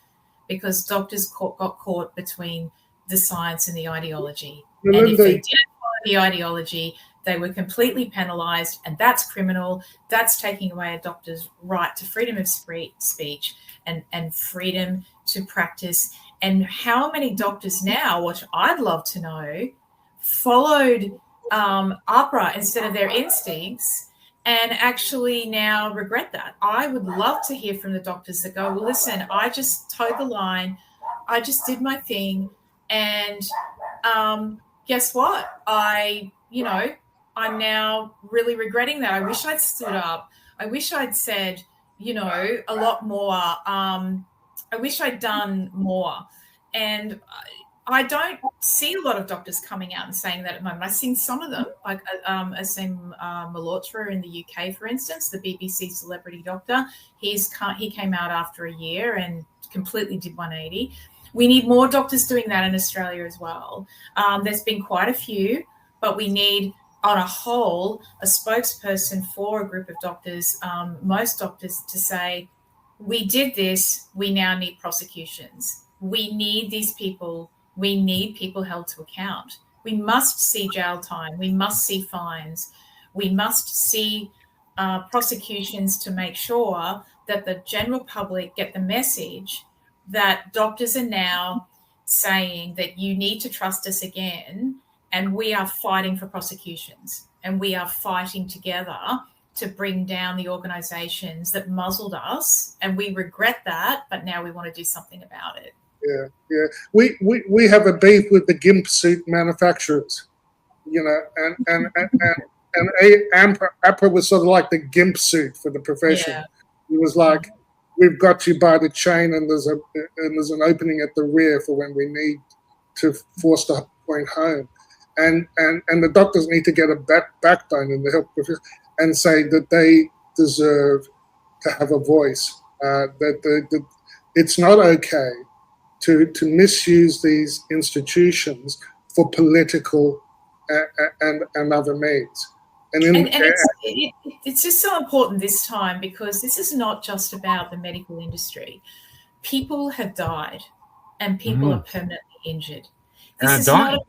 because doctors got caught between the science and the ideology. Melinda, and if they didn't follow the ideology, they were completely penalized, and that's criminal. That's taking away a doctor's right to freedom of speech and freedom to practice. And how many doctors now, what I'd love to know, followed AHPRA instead of their instincts and actually now regret that? I would love to hear from the doctors that go, well, listen, I just towed the line. I just did my thing. And guess what? I'm now really regretting that. I wish I'd stood up. I wish I'd said, a lot more. I wish I'd done more. And I don't see a lot of doctors coming out and saying that at the moment. I've seen some of them, like I've seen Malhotra in the UK, for instance, the BBC celebrity doctor. He came out after a year and completely did 180. We need more doctors doing that in Australia as well. There's been quite a few, but we need, on a whole, a spokesperson for a group of doctors, most doctors, to say, we did this, we now need prosecutions. We need these people. We need people held to account. We must see jail time. We must see fines. We must see prosecutions to make sure that the general public get the message that doctors are now saying that you need to trust us again, and we are fighting for prosecutions, and we are fighting together to bring down the organisations that muzzled us, and we regret that, but now we want to do something about it. Yeah. We have a beef with the GIMP suit manufacturers, and AHPRA was sort of like the GIMP suit for the profession. Yeah. It was like, we've got you by the chain, and there's an opening at the rear for when we need to force the point home, and the doctors need to get a backbone in the health profession and say that they deserve to have a voice. That it's not okay to misuse these institutions for political and other means. And it's just so important this time, because this is not just about the medical industry. People have died and people are permanently injured. This is not about,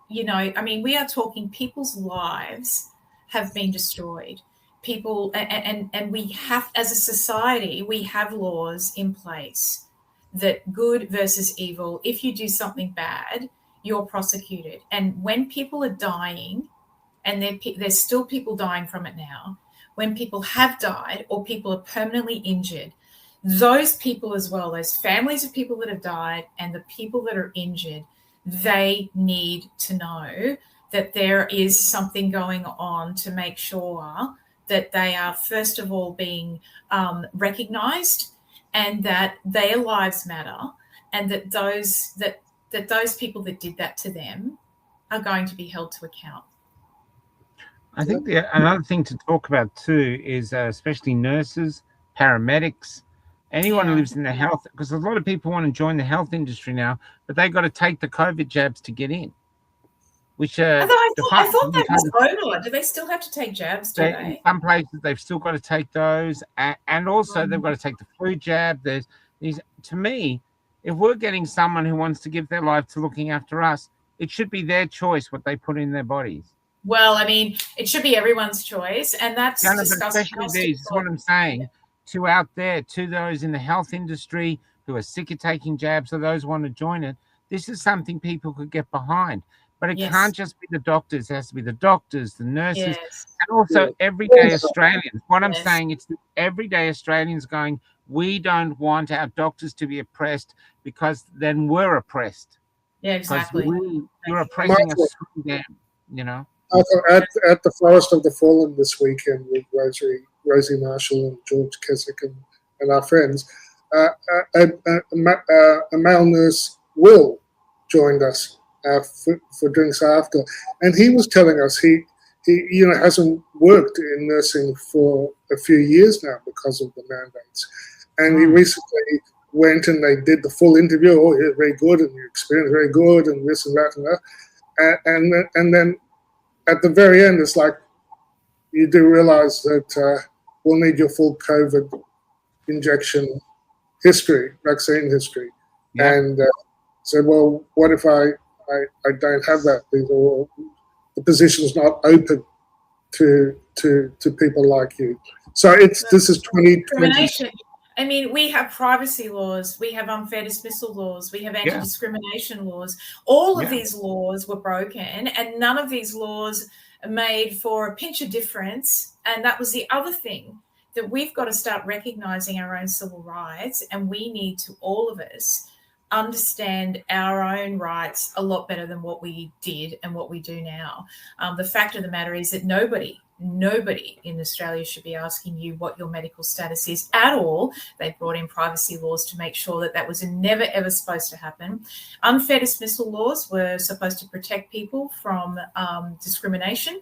we are talking people's lives have been destroyed. People, and we have, as a society, we have laws in place that good versus evil, if you do something bad, you're prosecuted. And when people are dying, and there's still people dying from it now, when people have died or people are permanently injured, those people as well, those families of people that have died and the people that are injured, they need to know that there is something going on to make sure that they are, first of all, being recognised, and that their lives matter, and that those people that did that to them are going to be held to account. I think another thing to talk about too is especially nurses, paramedics, anyone who lives in the health, because a lot of people want to join the health industry now, but they got to take the COVID jabs to get in. Which I thought that was over. Do they still have to take jabs? In some places, they've still got to take those, and also they've got to take the flu jab. There's these. To me, if we're getting someone who wants to give their life to looking after us, it should be their choice what they put in their bodies. Well, I mean, it should be everyone's choice, and that's especially these. Is what I'm saying to those in the health industry who are sick of taking jabs, or those who want to join it. This is something people could get behind. But it can't just be the doctors. It has to be the doctors, the nurses, and also everyday Australians. What I'm saying, it's the everyday Australians going, we don't want our doctors to be oppressed, because then we're oppressed. Yeah, exactly. You're oppressing us through them, At the Forest of the Fallen this weekend with Rosie Marshall and George Keswick and and our friends, a male nurse, Will, joined us for drinks after, and he was telling us he hasn't worked in nursing for a few years now because of the mandates, and he recently went and they did the full interview. Oh, you're very good, and your experience very good, and this and that and that, and then at the very end, it's like, you do realize that we'll need your full COVID injection history, vaccine history. Yeah. And said, well, what if I don't have that? The position's not open to people like you. So this is 2020. I mean, we have privacy laws, we have unfair dismissal laws, we have anti-discrimination laws. All of these laws were broken, and none of these laws are made for a pinch of difference. And that was the other thing, that we've got to start recognizing our own civil rights, and we need to, all of us, understand our own rights a lot better than what we did and what we do now. The fact of the matter is that nobody in Australia should be asking you what your medical status is at all. They brought in privacy laws to make sure that was never, ever supposed to happen. Unfair dismissal laws were supposed to protect people from discrimination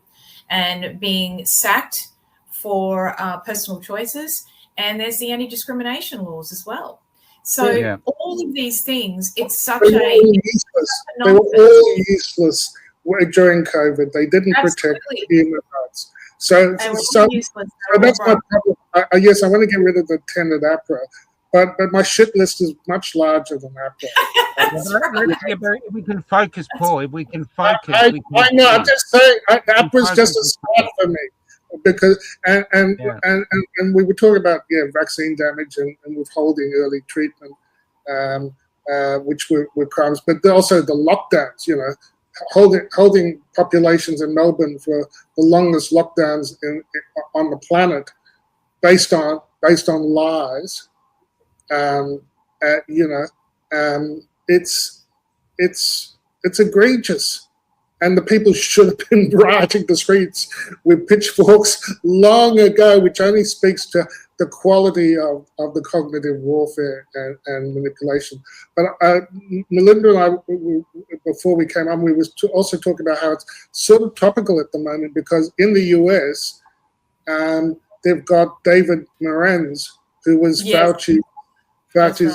and being sacked for personal choices. And there's the anti-discrimination laws as well. So all of these things, it's such They were all useless during COVID. They didn't protect human rights. So that's my problem. Yes, I want to get rid of the 10 at AHPRA, but my shit list is much larger than AHPRA. If we can focus, Paul, if we can focus. I know, I'm just saying, AHPRA is just a start for me. Because and we were talking about vaccine damage and withholding early treatment, which were crimes, but also the lockdowns. Holding populations in Melbourne for the longest lockdowns on the planet, based on lies. It's egregious. And the people should have been rioting the streets with pitchforks long ago, which only speaks to the quality of the cognitive warfare and manipulation. But Melinda and I, before we came on, we was also talking about how it's sort of topical at the moment, because in the US, they've got David Morenz, who was Fauci's. Right. So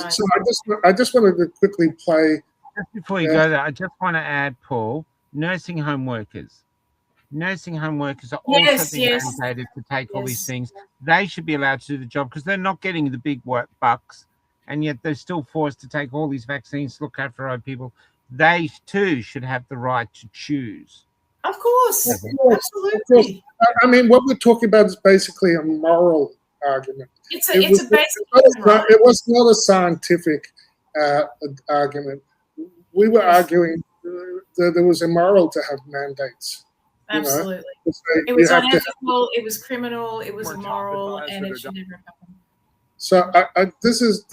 I just wanted to quickly play. Just before you go there, I just want to add, Paul, nursing home workers are also being mandated to take all these things. They should be allowed to do the job because they're not getting the big work bucks, and yet they're still forced to take all these vaccines to look after our people. They too should have the right to choose. Of course, absolutely. Of course. I mean, what we're talking about is basically a moral argument. It was not a scientific argument. We were arguing that it was immoral to have mandates. Absolutely. It was unethical, it was criminal, it was immoral, and it should never happen. So this is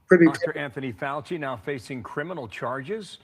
pretty. Dr. Anthony Fauci now facing criminal charges.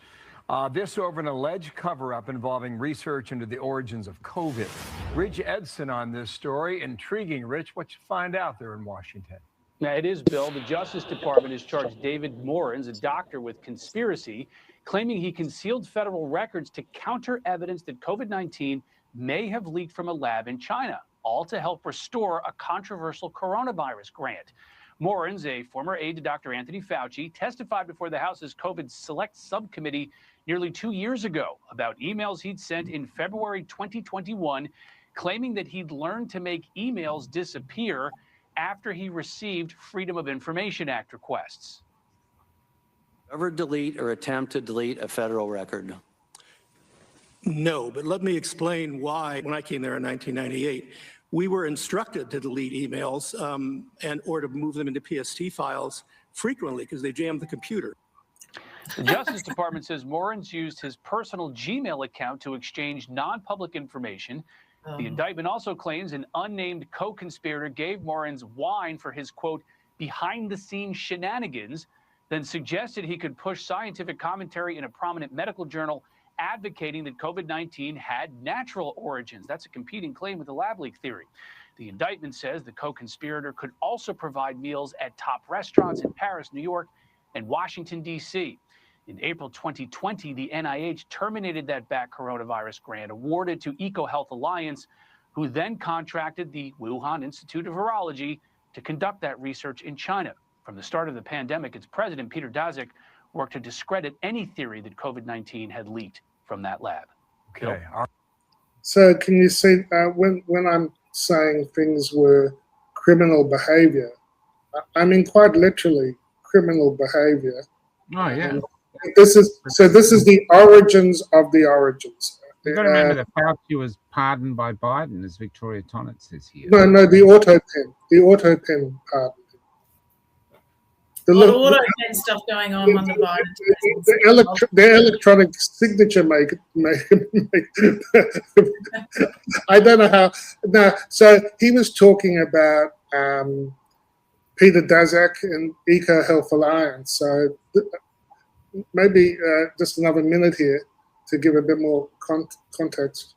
This over an alleged cover-up involving research into the origins of COVID. Rich Edson on this story. Intriguing, Rich. What you find out there in Washington? Now, it is, Bill. The Justice Department has charged David Morenz, a doctor, with conspiracy, claiming he concealed federal records to counter evidence that COVID-19 may have leaked from a lab in China, all to help restore a controversial coronavirus grant. Morenz, a former aide to Dr. Anthony Fauci, testified before the House's COVID Select Subcommittee nearly 2 years ago about emails he'd sent in February 2021, claiming that he'd learned to make emails disappear after he received Freedom of Information Act requests. Ever delete or attempt to delete a federal record? No, but let me explain why. When I came there in 1998, we were instructed to delete emails or to move them into PST files frequently because they jammed the computer. The Justice Department says Morenz used his personal Gmail account to exchange non-public information. The indictment also claims an unnamed co-conspirator gave Morenz wine for his, quote, behind-the-scenes shenanigans, then suggested he could push scientific commentary in a prominent medical journal advocating that COVID-19 had natural origins. That's a competing claim with the lab leak theory. The indictment says the co-conspirator could also provide meals at top restaurants in Paris, New York, and Washington, D.C. In April 2020, the NIH terminated that back coronavirus grant awarded to EcoHealth Alliance, who then contracted the Wuhan Institute of Virology to conduct that research in China. From the start of the pandemic, its president, Peter Daszak, worked to discredit any theory that COVID-19 had leaked from that lab. Okay. So can you see, when I'm saying things were criminal behavior, I mean quite literally criminal behavior. Oh, yeah. This is the origins of the origins. You've got to remember that Fauci was pardoned by Biden, as Victoria Tonnant says here. No, the auto pen pardon. A lot of auto pen stuff going on under Biden. The electronic signature make I don't know how. No, so he was talking about Peter Daszak and EcoHealth Alliance. So maybe just another minute here to give a bit more context.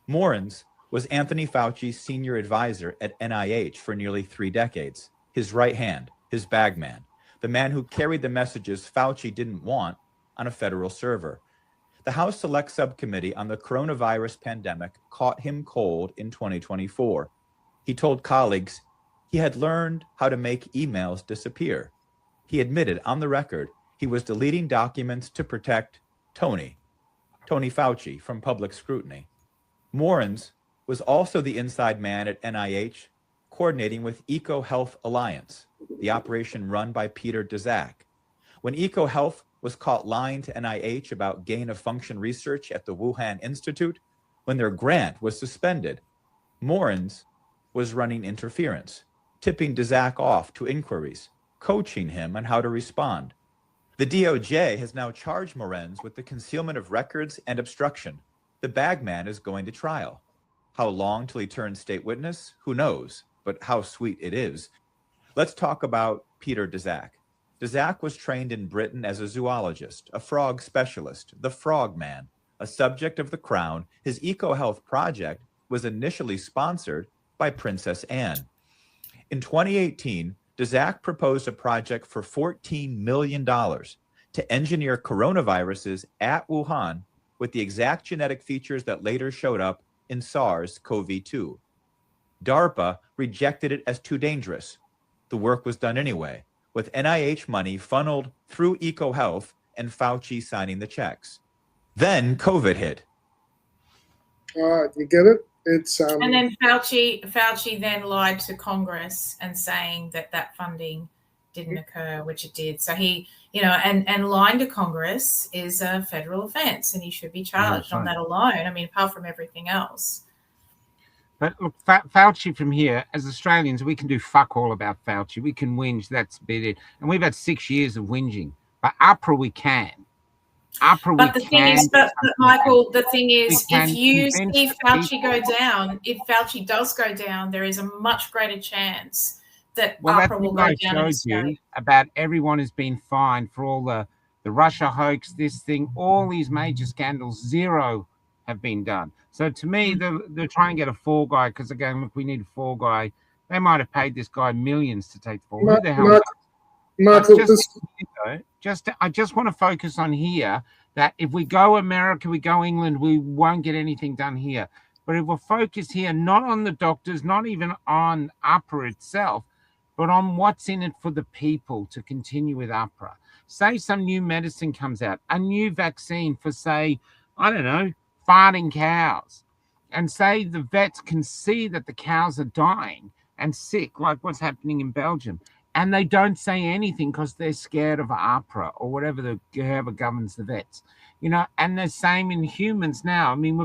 Morens was Anthony Fauci's senior advisor at NIH for nearly 3 decades, his right hand, his bagman, the man who carried the messages Fauci didn't want on a federal server. The House Select Subcommittee on the coronavirus pandemic caught him cold in 2024. He told colleagues he had learned how to make emails disappear. He admitted on the record he was deleting documents to protect Tony Fauci, from public scrutiny. Morens was also the inside man at NIH, coordinating with EcoHealth Alliance, the operation run by Peter Daszak. When EcoHealth was caught lying to NIH about gain-of-function research at the Wuhan Institute, when their grant was suspended, Morens was running interference, tipping Daszak off to inquiries, coaching him on how to respond. The DOJ has now charged Morens with the concealment of records and obstruction. The bagman is going to trial. How long till he turns state witness? Who knows, but how sweet it is. Let's talk about Peter Daszak. Daszak was trained in Britain as a zoologist, a frog specialist, the frog man, a subject of the crown. His EcoHealth project was initially sponsored by Princess Anne. In 2018, Daszak proposed a project for $14 million to engineer coronaviruses at Wuhan with the exact genetic features that later showed up in SARS-CoV-2. DARPA rejected it as too dangerous. The work was done anyway, with NIH money funneled through EcoHealth and Fauci signing the checks. Then COVID hit. You get it? It's and then Fauci then lied to Congress and saying that funding didn't occur, which it did. So he, and lying to Congress is a federal offense, and he should be charged on that alone. I mean, apart from everything else. But look, Fauci from here, as Australians, we can do fuck all about Fauci. We can whinge, that's been it. And we've had 6 years of whinging. But AHPRA, we can. But the thing is, Michael, the thing is, if you see Fauci go down, if Fauci does go down, there is a much greater chance that AHPRA will go down. I showed you about everyone who's been fined for all the Russia hoax, this thing, all these major scandals, 0 have been done. So to me, they're trying to get a fall guy because again, look, we need a fall guy. They might have paid this guy millions to take the fall. Who the hell? I just want to focus on here that if we go America, we go England, we won't get anything done here. But if we're focused here, not on the doctors, not even on AHPRA itself, but on what's in it for the people to continue with AHPRA. Say some new medicine comes out, a new vaccine for, say, I don't know, farting cows. And say the vets can see that the cows are dying and sick, like what's happening in Belgium. And they don't say anything because they're scared of AHPRA or whoever governs the vets, and the same in humans now. I mean,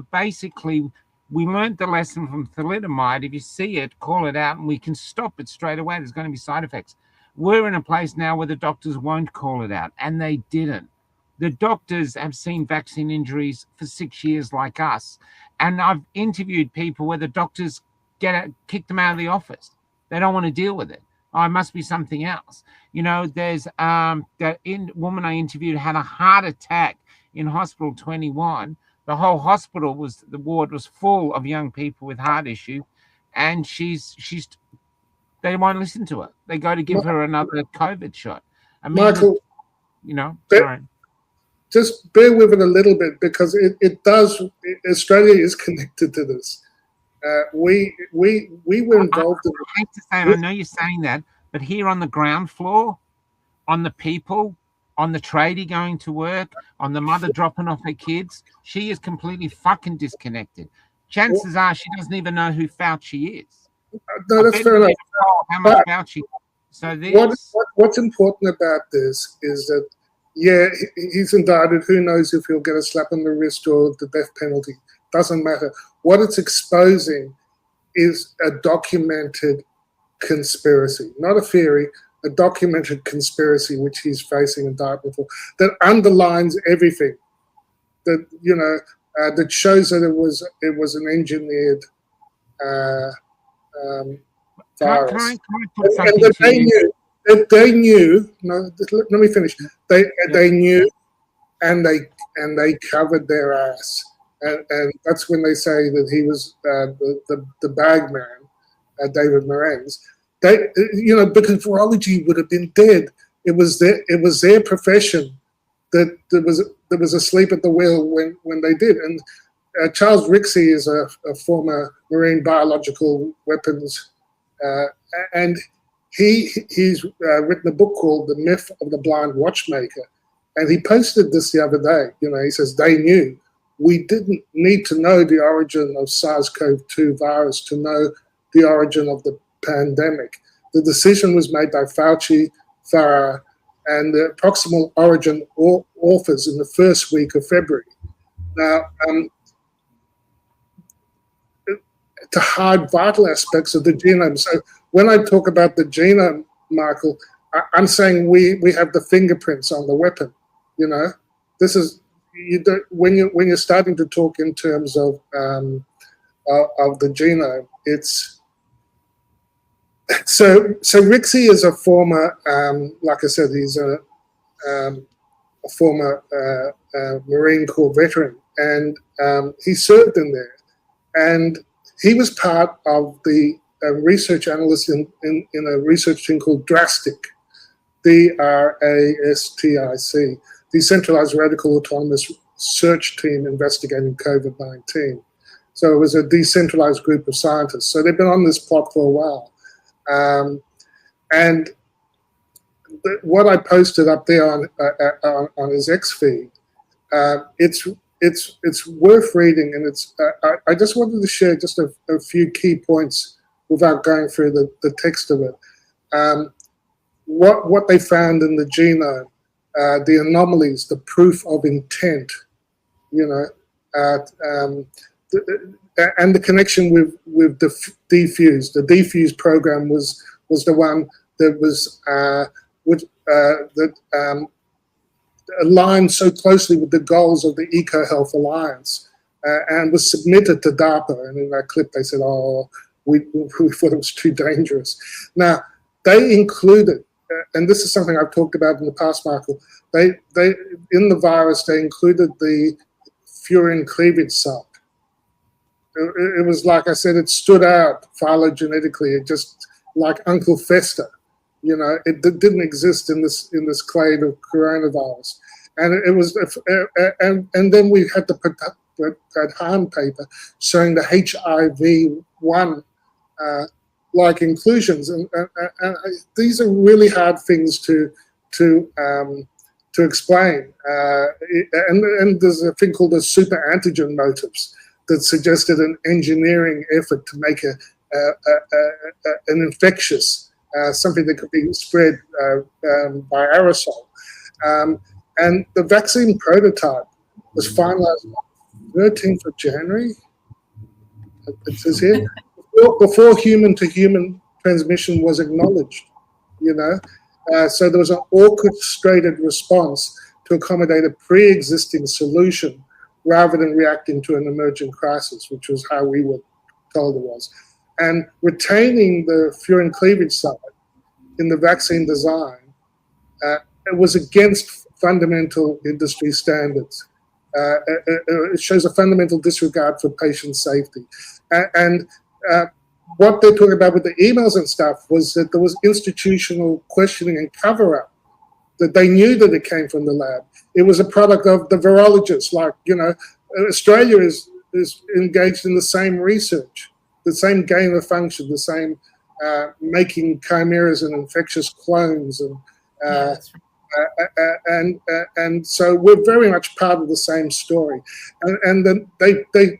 we learned the lesson from thalidomide. If you see it, call it out and we can stop it straight away. There's going to be side effects. We're in a place now where the doctors won't call it out, and they didn't. The doctors have seen vaccine injuries for 6 years like us. And I've interviewed people where the doctors kick them out of the office. They don't want to deal with it. Oh, it must be something else. There's that woman I interviewed had a heart attack in hospital 21, The whole hospital the ward was full of young people with heart issue, and they won't listen to her. They go to give her another COVID shot. I mean, Michael, sorry. Just bear with it a little bit, because it does. Australia is connected to this. We were involved. I hate to say it, I know you're saying that, but here on the ground floor, on the people, on the tradie going to work, on the mother dropping off her kids, she is completely fucking disconnected. Chances are she doesn't even know who Fauci is. No, that's fair enough. How much Fauci? So what's important about this is that, yeah, he's indicted. Who knows if he'll get a slap on the wrist or the death penalty? Doesn't matter. What it's exposing is a documented conspiracy, not a theory, a documented conspiracy which he's facing indictment for, that underlines everything. That that shows that it was an engineered virus. Can I put something and they knew. No, let me finish. They knew, and they covered their ass, and that's when they say that he was the bag man, David Morenz. They, because virology would have been dead. It was their profession that was asleep at the wheel when they did. And Charles Rixey is a former Marine biological weapons, and he's written a book called The Myth of the Blind Watchmaker, and he posted this the other day. He says they knew. We didn't need to know the origin of SARS-CoV-2 virus to know the origin of the pandemic. The decision was made by Fauci, Farah, and the proximal origin authors in the first week of February. Now, to hide vital aspects of the genome. So when I talk about the genome, Michael, I'm saying we have the fingerprints on the weapon. This is when you're starting to talk in terms of the genome. It's so Rixey is a former, like I said, he's a former Marine Corps veteran, and he served in there, and he was part of the research analyst in a research team called DRASTIC, DRASTIC, Decentralized Radical Autonomous Search Team investigating COVID-19. So it was a decentralized group of scientists. So they've been on this plot for a while. And what I posted up there on his X feed, it's worth reading, and it's. I just wanted to share just a few key points without going through the text of it. What they found in the genome, the anomalies, the proof of intent, and the connection with the Defuse. The Defuse program was the one that was aligned so closely with the goals of the EcoHealth Alliance, and was submitted to DARPA. And in that clip, they said, "Oh, we thought it was too dangerous." Now, they included, and this is something I've talked about in the past, Michael. They in the virus they included the furin cleavage site. It was like I said, it stood out phylogenetically. It just like Uncle Fester, it didn't exist in this clade of coronavirus, and it was, and then we had the Pradhan paper showing the HIV-1 like inclusions, and these are really hard things to explain. And there's a thing called the super antigen motifs that suggested an engineering effort to make an infectious, something that could be spread by aerosol. And the vaccine prototype was finalized on the 13th of January. It says here, before human-to-human transmission was acknowledged, So there was an orchestrated response to accommodate a pre-existing solution rather than reacting to an emergent crisis, which was how we were told it was. And retaining the furin cleavage site in the vaccine design, it was against fundamental industry standards. It shows a fundamental disregard for patient safety. And what they're talking about with the emails and stuff was that there was institutional questioning and cover-up, that they knew that it came from the lab. It was a product of the virologists. Like, Australia is engaged in the same research, the same gain of function, the same making chimeras and infectious clones, and so we're very much part of the same story. And then they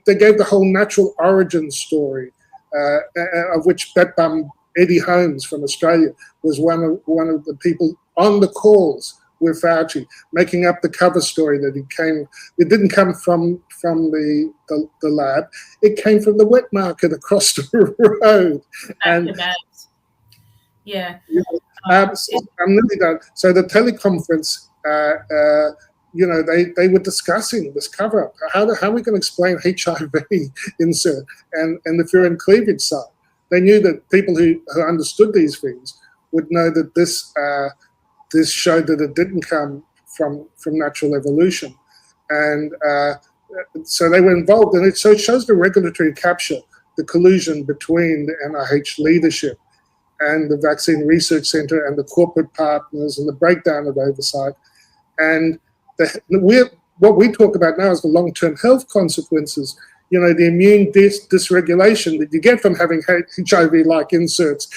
gave the whole natural origin story, of which Betbum Eddie Holmes from Australia was one of the people on the calls with Fauci, making up the cover story that it didn't come from the lab, it came from the wet market across the road. And yeah. I'm nearly done. So the teleconference, they were discussing this cover-up. How are we going to explain HIV insert and the furin cleavage side? They knew that people who understood these things would know that this showed that it didn't come from natural evolution. And so they were involved in it. So it shows the regulatory capture, the collusion between the NIH leadership and the Vaccine Research Center and the corporate partners, and the breakdown of oversight. And what we talk about now is the long-term health consequences, the immune dysregulation that you get from having HIV-like inserts,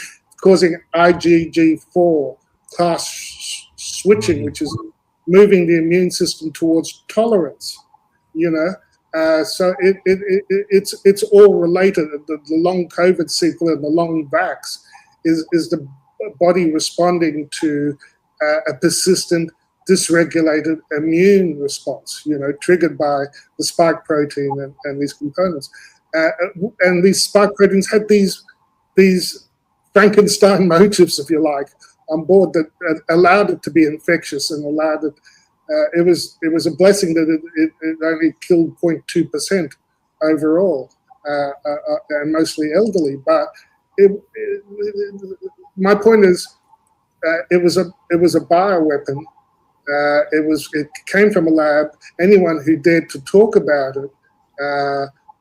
causing IgG4 class switching, which is moving the immune system towards tolerance, So it's all related. The long COVID sequel and the long vax is the body responding to a persistent, dysregulated immune response, triggered by the spike protein and these components. And these spike proteins had these Frankenstein motifs, if you like, on board that allowed it to be infectious and allowed it. It was a blessing that it only killed 0.2% overall, and mostly elderly. But my point is, it was a bioweapon. It came from a lab. Anyone who dared to talk about it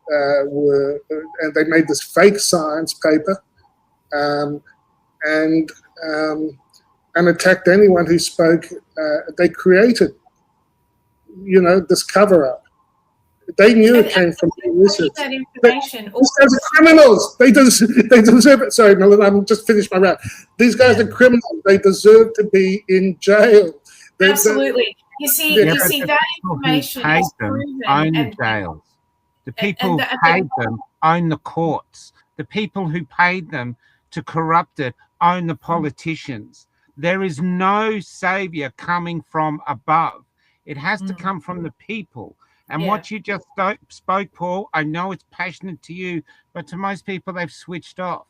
and they made this fake science paper, and attacked anyone who spoke. They created, this cover-up. They knew it came from research. That information. These guys are criminals. They deserve it. Sorry, Melinda, I'm just finished my rant. These guys are criminals. They deserve to be in jail. Absolutely. You see that information is proven. Own the jails. The people who paid them own the courts. The people who paid them to corrupt it own the politicians. There is no savior coming from above. It has to come from the people. And what you just spoke, Paul, I know it's passionate to you, but to most people, they've switched off.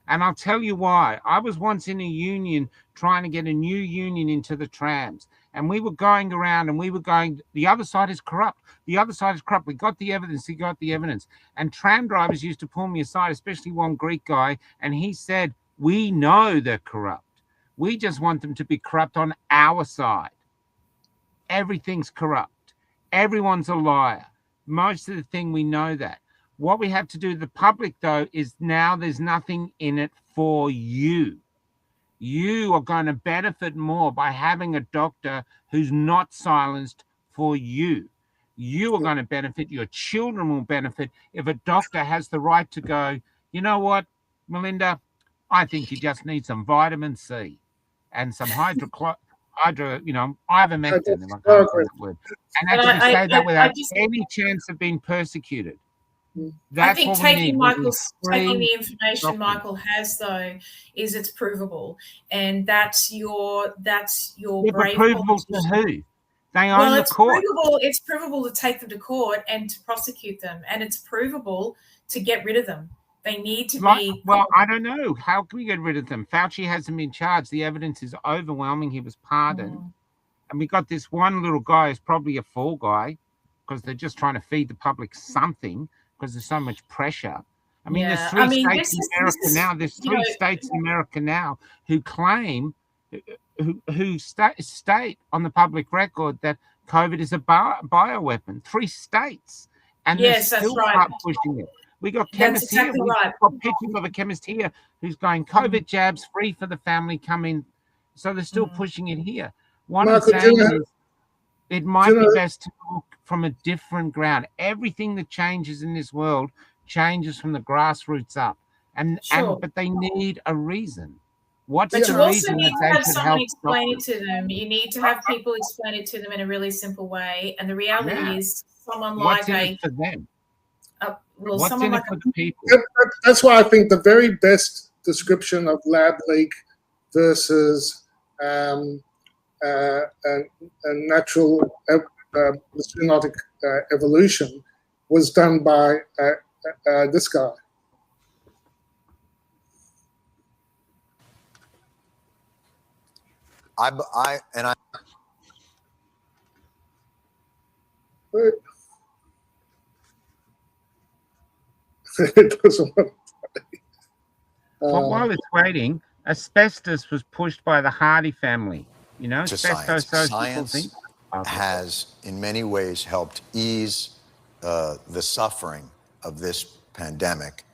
And I'll tell you why. I was once in a union trying to get a new union into the trams. And we were going around and we were going, the other side is corrupt. The other side is corrupt. We got the evidence. And tram drivers used to pull me aside, especially one Greek guy. And he said, we know they're corrupt. We just want them to be corrupt on our side. Everything's corrupt. Everyone's a liar. Most of the thing, we know that. What we have to do, the public, though, is now there's nothing in it for you. You are going to benefit more by having a doctor who's not silenced for you. You are going to benefit. Your children will benefit if a doctor has the right to go, you know what, Melinda, I think you just need some vitamin C and some ivermectin, if I can't say that word. And actually say that without any chance of being persecuted. I think taking the information Michael has, though, is it's provable, and that's your brave. Provable to who? They own the court. It's provable to take them to court and to prosecute them, and it's provable to get rid of them. They need to be. Well, I don't know. How can we get rid of them? Fauci hasn't been charged. The evidence is overwhelming. He was pardoned. And we got this one little guy who's probably a fall guy because they're just trying to feed the public something because there's so much pressure. I mean, there's three states in America now. There's three states in America now who claim, who state on the public record that COVID is a bioweapon. 3 states, and yes, they're that's still right. pushing it. We got That's chemists exactly here. We've right. got pictures of a chemist here who's going COVID jabs free for the family. Come in, so they're still pushing it here. What Marco, I'm saying is, it might be best to look from a different ground. Everything that changes in this world changes from the grassroots up, but they need a reason. What's But the you also reason need that to they have should someone help explain it doctors? to them. You need to have people explain it to them in a really simple way. And the reality is, someone What's like in it for them? well, What's someone in it like for the people? That's why I think the very best description of lab leak versus a natural zoonotic evolution was done by this guy. It doesn't work. But while it's waiting, asbestos was pushed by the Hardy family. You know, asbestos. Science has, in many ways, helped ease the suffering of this pandemic,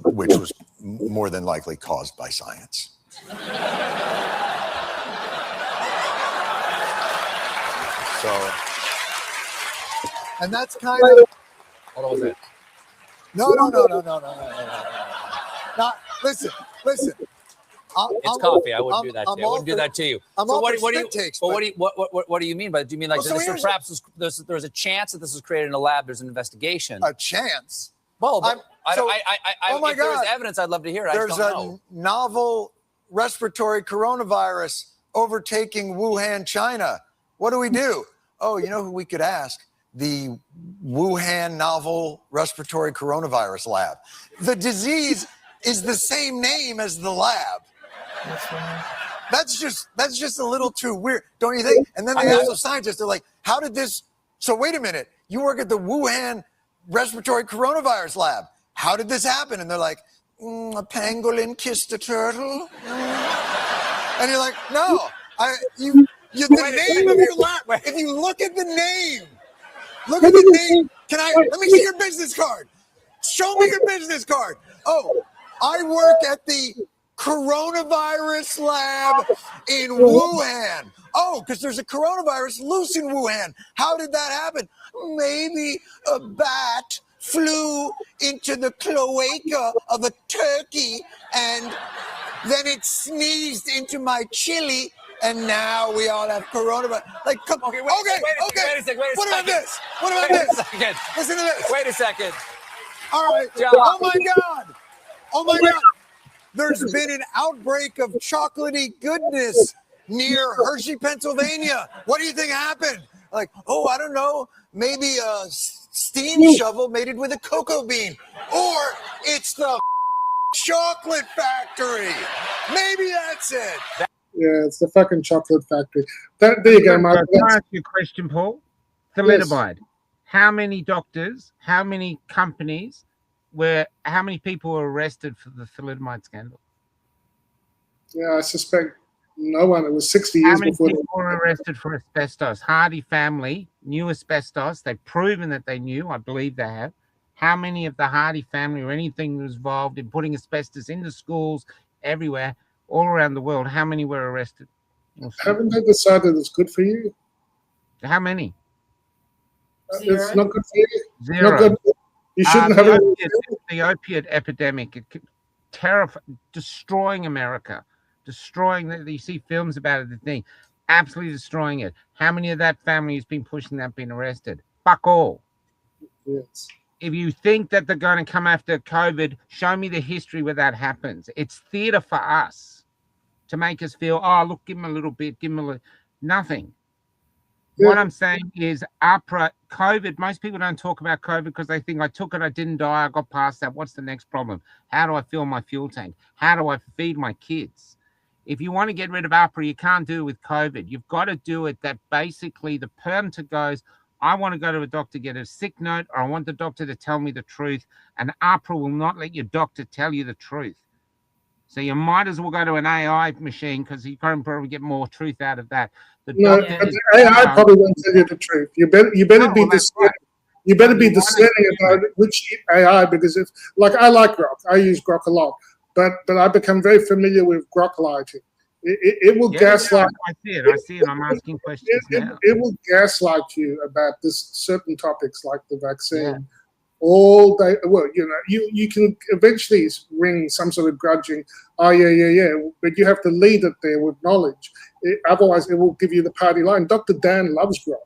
which was more than likely caused by science. So, and that's kind of. Hold on a second. No. Not, listen. It's coffee. I wouldn't do that to you. I wouldn't do that to you. So what do you mean by it? Do you mean like so perhaps there's a chance that this was created in a lab? There's an investigation. A chance? Well, oh my if God. there was evidence, I'd love to hear it. There's a novel respiratory coronavirus overtaking Wuhan, China. What do we do? Oh, you know who we could ask? The Wuhan novel respiratory coronavirus lab. The disease is the same name as the lab. That's just a little too weird, don't you think? And then they ask the scientists, they're like, how did this? So wait a minute, you work at the Wuhan respiratory coronavirus lab. How did this happen? And they're like, a pangolin kissed a turtle. And you're like, no, the name of your lab. If you look at the name, look at the name. Let me see your business card. Show me your business card. Oh, I work at the coronavirus lab in Wuhan. Oh, because there's a coronavirus loose in Wuhan. How did that happen? Maybe a bat flew into the cloaca of a turkey and then it sneezed into my chili and now we all have coronavirus. Like, come on. Okay. Wait a second. What about this? Listen to this. Wait a second. All right. John. Oh my God. There's been an outbreak of chocolatey goodness near Hershey, Pennsylvania. What do you think happened? Like, oh, I don't know. Maybe a steam shovel mated with a cocoa bean. Or it's the chocolate factory. Maybe that's it. Yeah, it's the fucking chocolate factory. There you go, Mark. Can I ask you a question, Paul? Thalidomide. Yes. How many doctors, how many companies, how many people were arrested for the thalidomide scandal? Yeah, I suspect no one. It was 60 years before. How many people were arrested for asbestos? Hardy family knew asbestos. They've proven that they knew. I believe they have. How many of the Hardy family or anything was involved in putting asbestos into schools everywhere, all around the world? How many were arrested? Haven't they decided it's good for you? How many? It's not good for you. Zero. Not good. You shouldn't have it. The opiate epidemic, destroying America, destroying. You see films about it. The thing, absolutely destroying it. How many of that family has been pushing that, been arrested? Fuck all. Yes. If you think that they're going to come after COVID, show me the history where that happens. It's theater for us to make us feel, oh, look, give them a little bit, give them a little. Nothing. Yeah. What I'm saying is AHPRA, COVID, most people don't talk about COVID because they think I took it, I didn't die, I got past that. What's the next problem? How do I fill my fuel tank? How do I feed my kids? If you want to get rid of AHPRA, you can't do it with COVID. You've got to do it that basically the person goes, I want to go to a doctor, get a sick note, or I want the doctor to tell me the truth. And AHPRA will not let your doctor tell you the truth. So you might as well go to an AI machine because you can probably get more truth out of that. No, but the AI probably won't tell you the truth. You better be discerning. You better be discerning about which AI, because if, like, I like Grok, I use Grok a lot, but I become very familiar with Grok lighting. It will gaslight. I see it. I'm asking questions now. It will gaslight you about this certain topics like the vaccine all day. Well, you can eventually ring some sort of grudging, oh yeah, but you have to lead it there with knowledge. Otherwise, it will give you the party line. Dr. Dan loves Grok.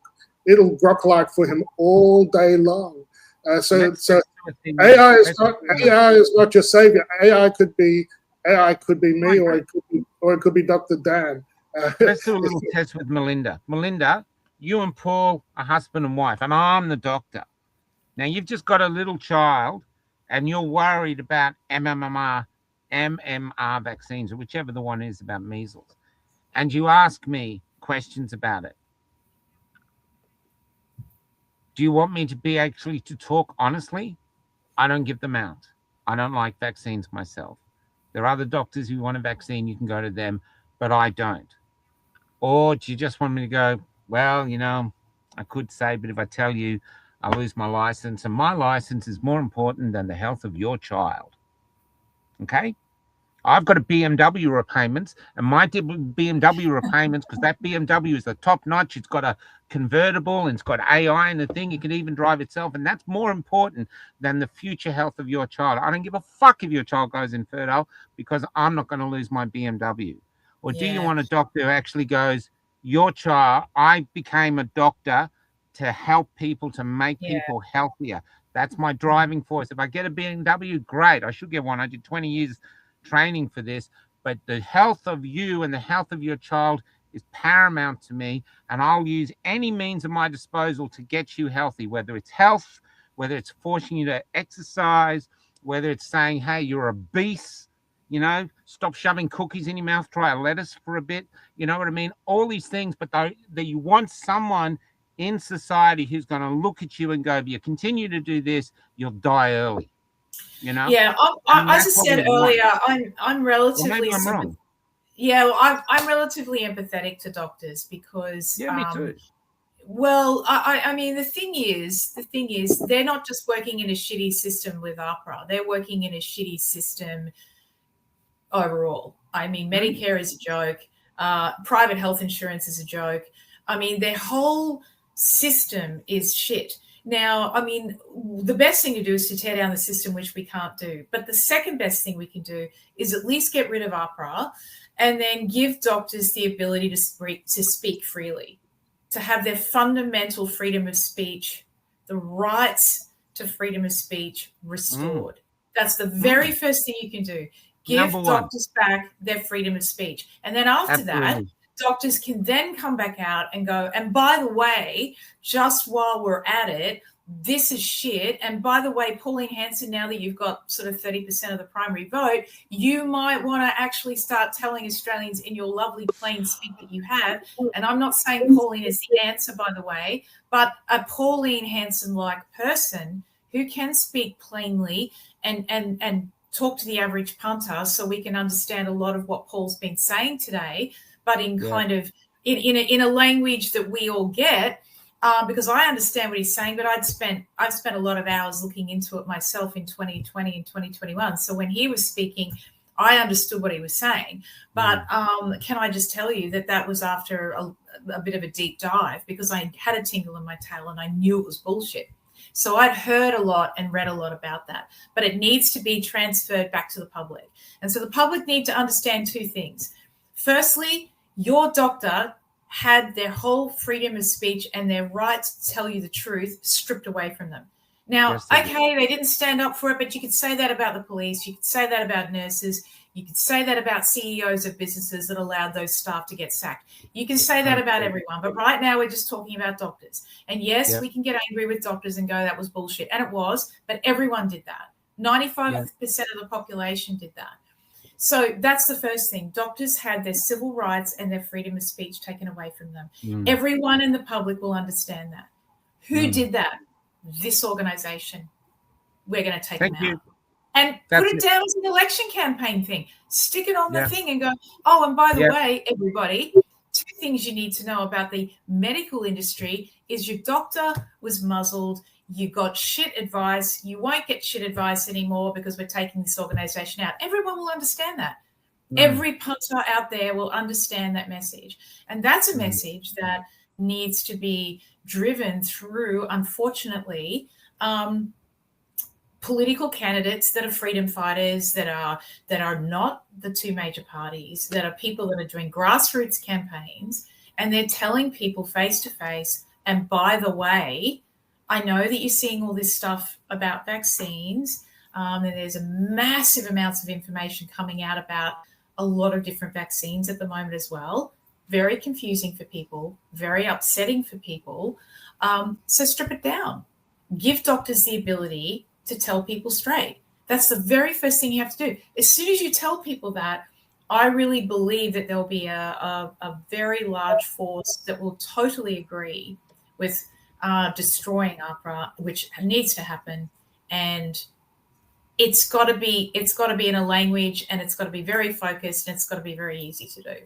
It'll Grok light for him all day long. So AI is not your savior. AI could be me, or it could be Dr. Dan. Let's do a little test with Melinda. Melinda, you and Paul are husband and wife, and I'm the doctor. Now, you've just got a little child, and you're worried about MMR vaccines, or whichever the one is about measles, and you ask me questions about it. Do you want me to be actually to talk honestly? I don't give them out. I don't like vaccines myself. There are other doctors who want a vaccine. You can go to them, but I don't. Or do you just want me to go, well, I could say, but if I tell you, I'll lose my license. And my license is more important than the health of your child. Okay? I've got a BMW repayments, and my BMW repayments, because that BMW is the top notch. It's got a convertible and it's got AI in the thing. It can even drive itself, and that's more important than the future health of your child. I don't give a fuck if your child goes infertile, because I'm not going to lose my BMW. Or do you want a doctor who actually goes, your child, I became a doctor to help people, to make people healthier. That's my driving force. If I get a BMW, great. I should get one. I did 20 years training for this, but the health of you and the health of your child is paramount to me, and I'll use any means at my disposal to get you healthy, whether it's health, whether it's forcing you to exercise, whether it's saying, hey, you're obese, stop shoving cookies in your mouth, try a lettuce for a bit, you know what I mean? All these things, but that you want someone in society who's going to look at you and go, if you continue to do this, you'll die early. Yeah, as I said earlier, I'm relatively. Well, maybe I'm wrong. Yeah, well, I'm relatively empathetic to doctors because. Yeah, me too. Well, I mean, the thing is, they're not just working in a shitty system with AHPRA. They're working in a shitty system overall. I mean, Medicare is a joke. Private health insurance is a joke. I mean, their whole system is shit. Now, I mean, the best thing to do is to tear down the system, which we can't do. But the second best thing we can do is at least get rid of AHPRA and then give doctors the ability to speak freely, to have their fundamental freedom of speech, the rights to freedom of speech restored. That's the very first thing you can do. Give doctors back their freedom of speech. And then after that, doctors can then come back out and go, and by the way, just while we're at it, this is shit. And by the way, Pauline Hanson, now that you've got sort of 30% of the primary vote, you might want to actually start telling Australians in your lovely plain speak that you have. And I'm not saying Pauline is the answer, by the way, but a Pauline Hanson-like person who can speak plainly and talk to the average punter so we can understand a lot of what Paul's been saying today, but in kind of in a language that we all get, because I understand what he's saying, but I've spent a lot of hours looking into it myself in 2020 and 2021. So when he was speaking, I understood what he was saying. But can I just tell you that was after a bit of a deep dive, because I had a tingle in my tail and I knew it was bullshit. So I'd heard a lot and read a lot about that, but it needs to be transferred back to the public. And so the public need to understand two things. Firstly, your doctor had their whole freedom of speech and their right to tell you the truth stripped away from them. Now, they didn't stand up for it, but you could say that about the police. You could say that about nurses. You could say that about CEOs of businesses that allowed those staff to get sacked. You can say that about everyone. But right now we're just talking about doctors. And yes, we can get angry with doctors and go, that was bullshit. And it was, but everyone did that. 95% of the population did that. So that's the first thing. Doctors had their civil rights and their freedom of speech taken away from them. Everyone in the public will understand that. Who did that? This organization. We're going to take them out. And put it down as an election campaign thing. Stick it on the thing and go, oh, and by the way, everybody, 2 things you need to know about the medical industry is your doctor was muzzled, you got shit advice, you won't get shit advice anymore because we're taking this organization out. Everyone will understand that. Every punter out there will understand that message. And that's a message that needs to be driven through, unfortunately, political candidates that are freedom fighters, that are not the 2 major parties, that are people that are doing grassroots campaigns, and they're telling people face to face, and by the way, I know that you're seeing all this stuff about vaccines, and there's a massive amounts of information coming out about a lot of different vaccines at the moment as well. Very confusing for people, very upsetting for people. So strip it down. Give doctors the ability to tell people straight. That's the very first thing you have to do. As soon as you tell people that, I really believe that there'll be a very large force that will totally agree with destroying AHPRA, which needs to happen. And it's got to be in a language, and it's got to be very focused, and it's got to be very easy to do.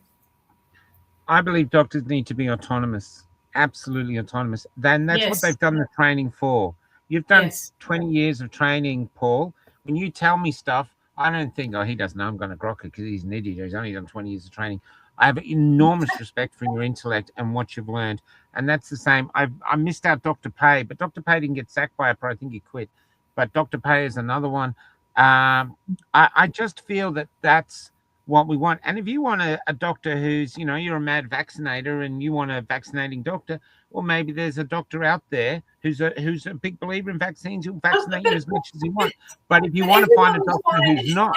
I believe doctors need to be autonomous, absolutely autonomous. Then that's what they've done the training for. You've done 20 years of training, Paul. When you tell me stuff, I don't think, oh, he doesn't know I'm going to grok it because he's an idiot. He's only done 20 years of training. I have enormous respect for your intellect and what you've learned. And that's the same. I missed out Dr. Pay, but Dr. Pay didn't get sacked by AHPRA. I think he quit. But Dr. Pay is another one. I just feel that that's what we want. And if you want a doctor who's, you're a mad vaccinator and you want a vaccinating doctor, well, maybe there's a doctor out there who's a big believer in vaccines who'll vaccinate you as much as you want. But if you want to find a doctor who's not,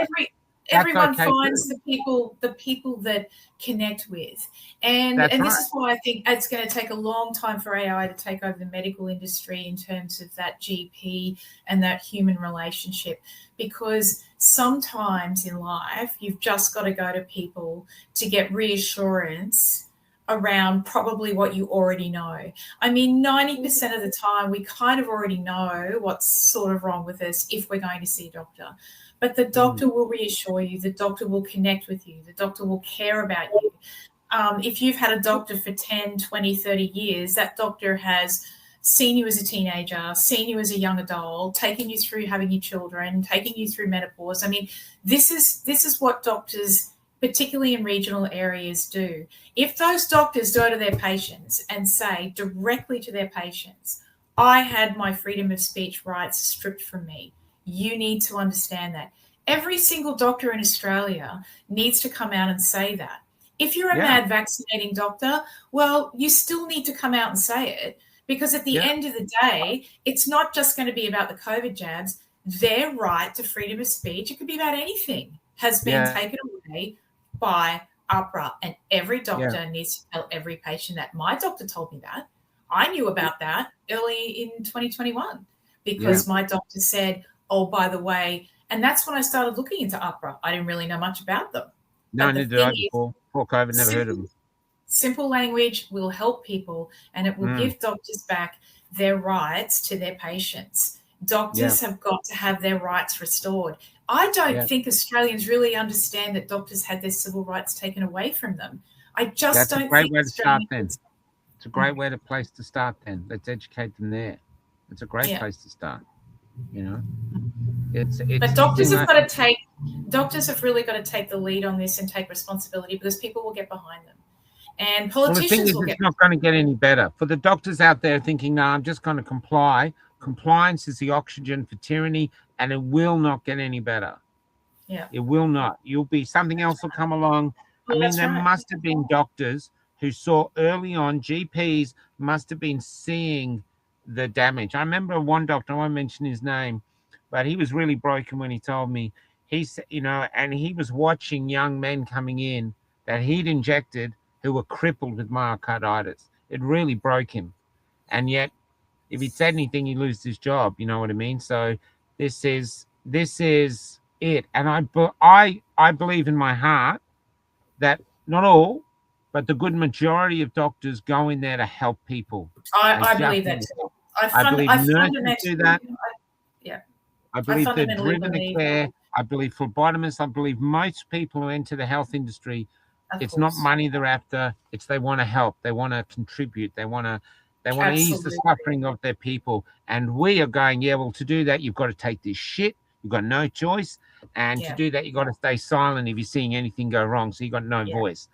everyone okay finds too. the people that connect with. And this is why I think it's going to take a long time for AI to take over the medical industry in terms of that GP and that human relationship, because sometimes in life you've just got to go to people to get reassurance around probably what you already know. I mean, 90% of the time we kind of already know what's sort of wrong with us if we're going to see a doctor. But the doctor will reassure you. The doctor will connect with you. The doctor will care about you. If you've had a doctor for 10, 20, 30 years, that doctor has seen you as a teenager, seen you as a young adult, taken you through having your children, taking you through menopause. I mean, this is what doctors, particularly in regional areas, do. If those doctors go to their patients and say directly to their patients, I had my freedom of speech rights stripped from me, you need to understand that. Every single doctor in Australia needs to come out and say that. If you're a mad vaccinating doctor, well, you still need to come out and say it, because at the end of the day, it's not just going to be about the COVID jabs. Their right to freedom of speech, it could be about anything, has been taken away by AHPRA. And every doctor needs to tell every patient that. My doctor told me that. I knew about that early in 2021 because my doctor said, oh, by the way, and that's when I started looking into AHPRA. I didn't really know much about them. No, neither did I before COVID. Never heard of them. Simple language will help people, and it will give doctors back their rights to their patients. Doctors have got to have their rights restored. I don't think Australians really understand that doctors had their civil rights taken away from them. I just don't think. That's a great way to start then. It's a great place to start then. Let's educate them there. It's a great place to start. But doctors have got to take. Doctors have really got to take the lead on this and take responsibility, because people will get behind them, and politicians will get. It's not going to get any better for the doctors out there thinking, "No, I'm just going to comply." Compliance is the oxygen for tyranny, and it will not get any better. Yeah, it will not. Something else will come along. Well, I mean, there must have been doctors who saw early on. GPs must have been seeing the damage. I remember one doctor, I won't mention his name, but he was really broken when he told me. And he was watching young men coming in that he'd injected who were crippled with myocarditis. It really broke him. And yet, if he said anything, he'd lose his job. You know what I mean? So this is it. And I believe in my heart that not all, but the good majority of doctors go in there to help people. I believe that too. I believe nurses do that. I believe they're fundamentally driven to believe care. I believe phlebotomists, I believe most people who enter the health industry, it's not course. money they're after. It's they want to help. They want to contribute. They want to ease the Absolutely. suffering of their people. And we are going, yeah, well, to do that, you've got to take this shit. You've got no choice. And to do that, you've got to stay silent if you're seeing anything go wrong. So you've got no voice.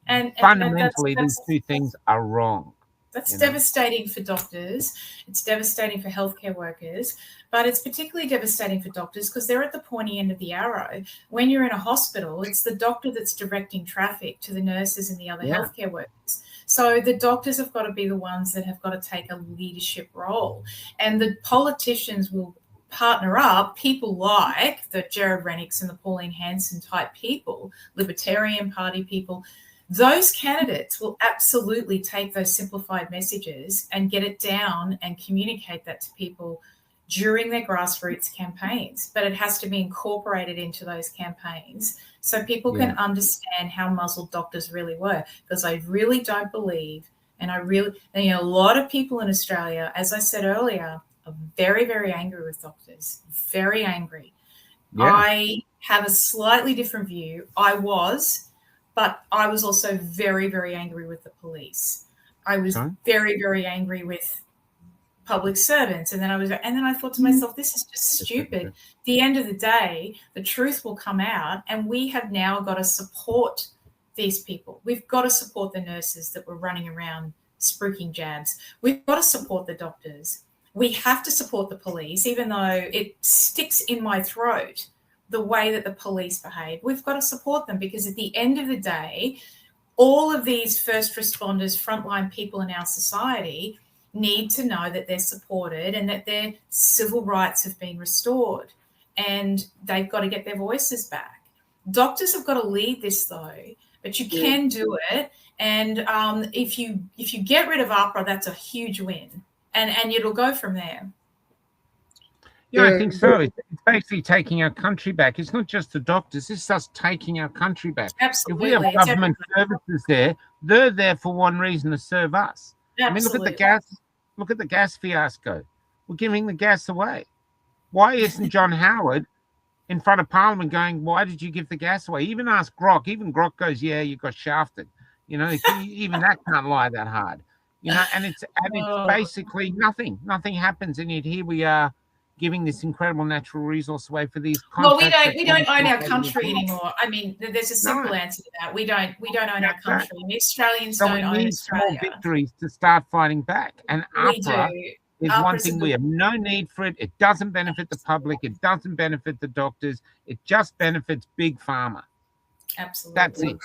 And fundamentally, that's these two things are wrong. That's devastating for doctors. It's devastating for healthcare workers, but it's particularly devastating for doctors because they're at the pointy end of the arrow. When you're in a hospital, it's the doctor that's directing traffic to the nurses and the other healthcare workers. So the doctors have got to be the ones that have got to take a leadership role. And the politicians will partner up, people like the Jared Rennicks and the Pauline Hanson type people, Libertarian Party people. Those candidates will absolutely take those simplified messages and get it down and communicate that to people during their grassroots campaigns. But it has to be incorporated into those campaigns so people can understand how muzzled doctors really were. Because I really don't believe, and a lot of people in Australia, as I said earlier, are very, very angry with doctors, very angry. Yeah. I have a slightly different view. But I was also very, very angry with the police. I was very, very angry with public servants. And then I thought to myself, this is just stupid. At the end of the day, the truth will come out, and we have now got to support these people. We've got to support the nurses that were running around spruiking jabs. We've got to support the doctors. We have to support the police, even though it sticks in my throat the way that the police behave. We've got to support them because at the end of the day, all of these first responders, frontline people in our society need to know that they're supported and that their civil rights have been restored, and they've got to get their voices back. Doctors have got to lead this though, but you can do it. And if you get rid of AHPRA, that's a huge win, and it'll go from there. Yeah, I think so. It's basically taking our country back. It's not just the doctors. It's us taking our country back. Absolutely. If we have government services there, they're there for one reason, to serve us. Absolutely. I mean, look at the gas. Look at the gas fiasco. We're giving the gas away. Why isn't John Howard in front of Parliament going, why did you give the gas away? Even ask Grok. Even Grok goes, yeah, you got shafted. You know, even that can't lie that hard. You know, and it's basically nothing. Nothing happens, and yet here we are, giving this incredible natural resource away for these. Well, we don't own our country anymore. I mean, there's a simple answer to that. We don't own our country. The Australians don't own Australia. Small victories to start fighting back, and AHPRA is one thing we have no need for it. It doesn't benefit the public. It doesn't benefit the doctors. It just benefits big pharma. Absolutely. That's it.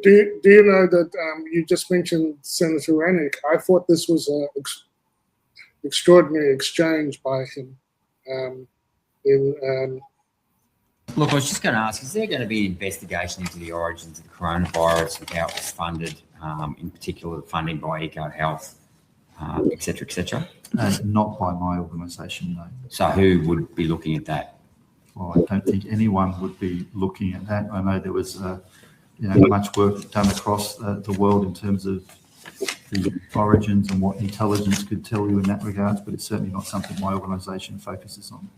Do you know that you just mentioned Senator Rennick? I thought this was an extraordinary exchange by him. Look, I was just going to ask, is there going to be an investigation into the origins of the coronavirus and how it was funded, in particular funding by EcoHealth, et cetera, et cetera? Not by my organisation, no. So who would be looking at that? Well, I don't think anyone would be looking at that. I know there was much work done across the world in terms of the origins and what intelligence could tell you in that regards, but it's certainly not something my organisation focuses on.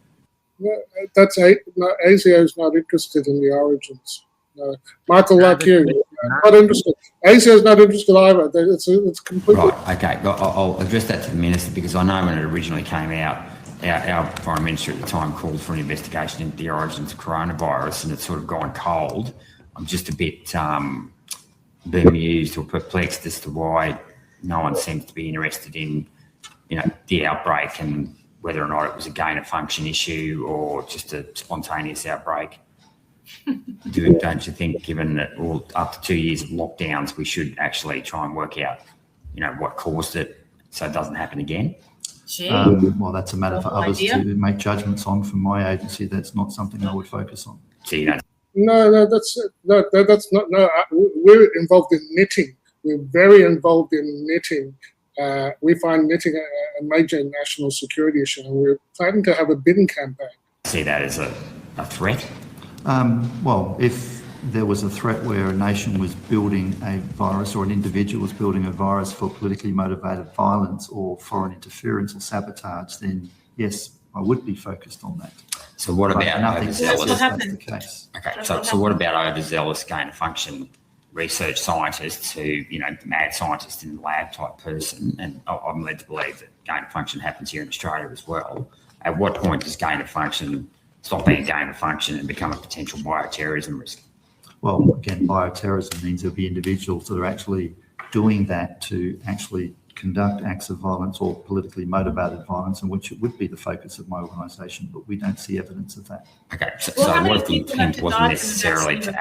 No, ASIO is not interested in the origins. No. Michael, like you, not interested. ASIO is not interested either. It's completely... Right, okay. I'll address that to the Minister, because I know when it originally came out, our Foreign Minister at the time called for an investigation into the origins of coronavirus, and it's sort of gone cold. I'm just a bit bemused or perplexed as to why no one seems to be interested in, the outbreak and whether or not it was a gain of function issue or just a spontaneous outbreak. Don't you think, given that after 2 years of lockdowns, we should actually try and work out, what caused it so it doesn't happen again? Well, that's a matter for others to make judgments on. From my agency, that's not something I would focus on. So you don't... No, that's not. No, we're involved in knitting. We're very involved in knitting. We find knitting a major national security issue, and we're planning to have a bidding campaign. See that as a threat? Well, if there was a threat where a nation was building a virus or an individual was building a virus for politically motivated violence or foreign interference or sabotage, then yes, I would be focused on that. So what about nothing overzealous? that's the case. Okay, so what about overzealous gain of function research scientists who, mad scientist in the lab type person, and I'm led to believe that gain of function happens here in Australia as well. At what point does gain of function stop being gain of function and become a potential bioterrorism risk? Well, again, bioterrorism means there'll be individuals that are actually doing that to actually conduct acts of violence or politically motivated violence, in which it would be the focus of my organisation, but we don't see evidence of that. Okay, so what if the intent wasn't necessarily to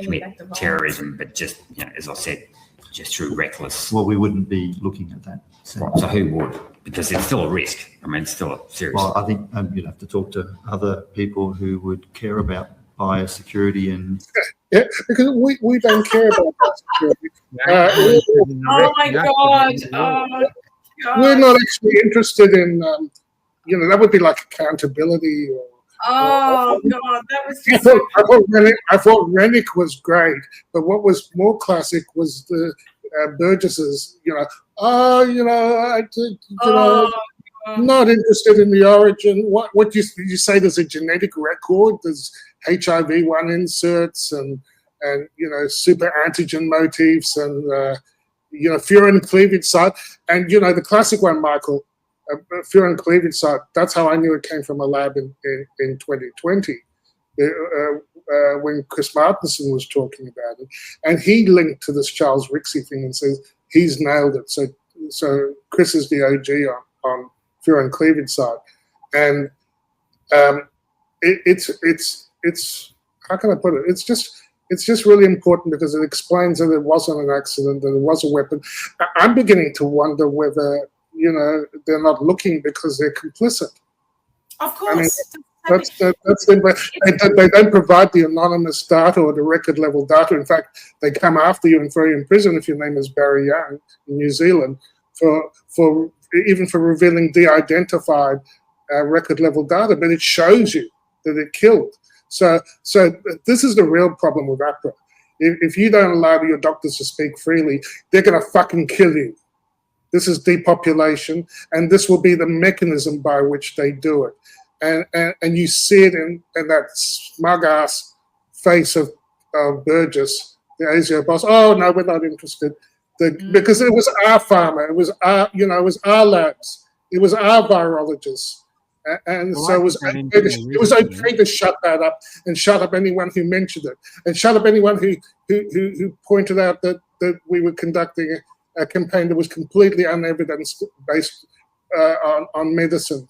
commit terrorism, but just, as I said, just through reckless... Well, we wouldn't be looking at that. Right, so who would? Because it's still a risk. I mean, it's still a serious... Well, I think you'd have to talk to other people who would care about biosecurity and... Yeah, because we don't care about biosecurity. Oh my God. Oh my God. We're not actually interested in, that would be like accountability. God, that was just I thought Rennick was great, but what was more classic was the Burgess's, not interested in the origin. What you say? There's a genetic record. There's HIV-1 inserts and super antigen motifs and furin cleavage site. And the classic one, Michael, furin cleavage site. That's how I knew it came from a lab in 2020 when Chris Martinson was talking about it, and he linked to this Charles Rixey thing and says he's nailed it. So Chris is the OG on furin cleavage site, and it's how can I put it? It's just really important because it explains that it wasn't an accident, that it was a weapon. I'm beginning to wonder whether they're not looking because they're complicit. Of course. I mean, that's they don't provide the anonymous data or the record level data. In fact, they come after you and throw you in prison if your name is Barry Young in New Zealand for even for revealing de-identified record level data. But it shows you that it killed. So this is the real problem with AHPRA. If you don't allow your doctors to speak freely, they're going to fucking kill you. This is depopulation, and this will be the mechanism by which they do it. And you see it in that smug ass face of Burgess, the ASIO boss. Oh no, we're not interested, because it was our pharma, it was our, it was our labs, it was our virologists, and so it was okay to shut that up and shut up anyone who mentioned it, and shut up anyone who pointed out that we were conducting a campaign that was completely unevidence based on medicine.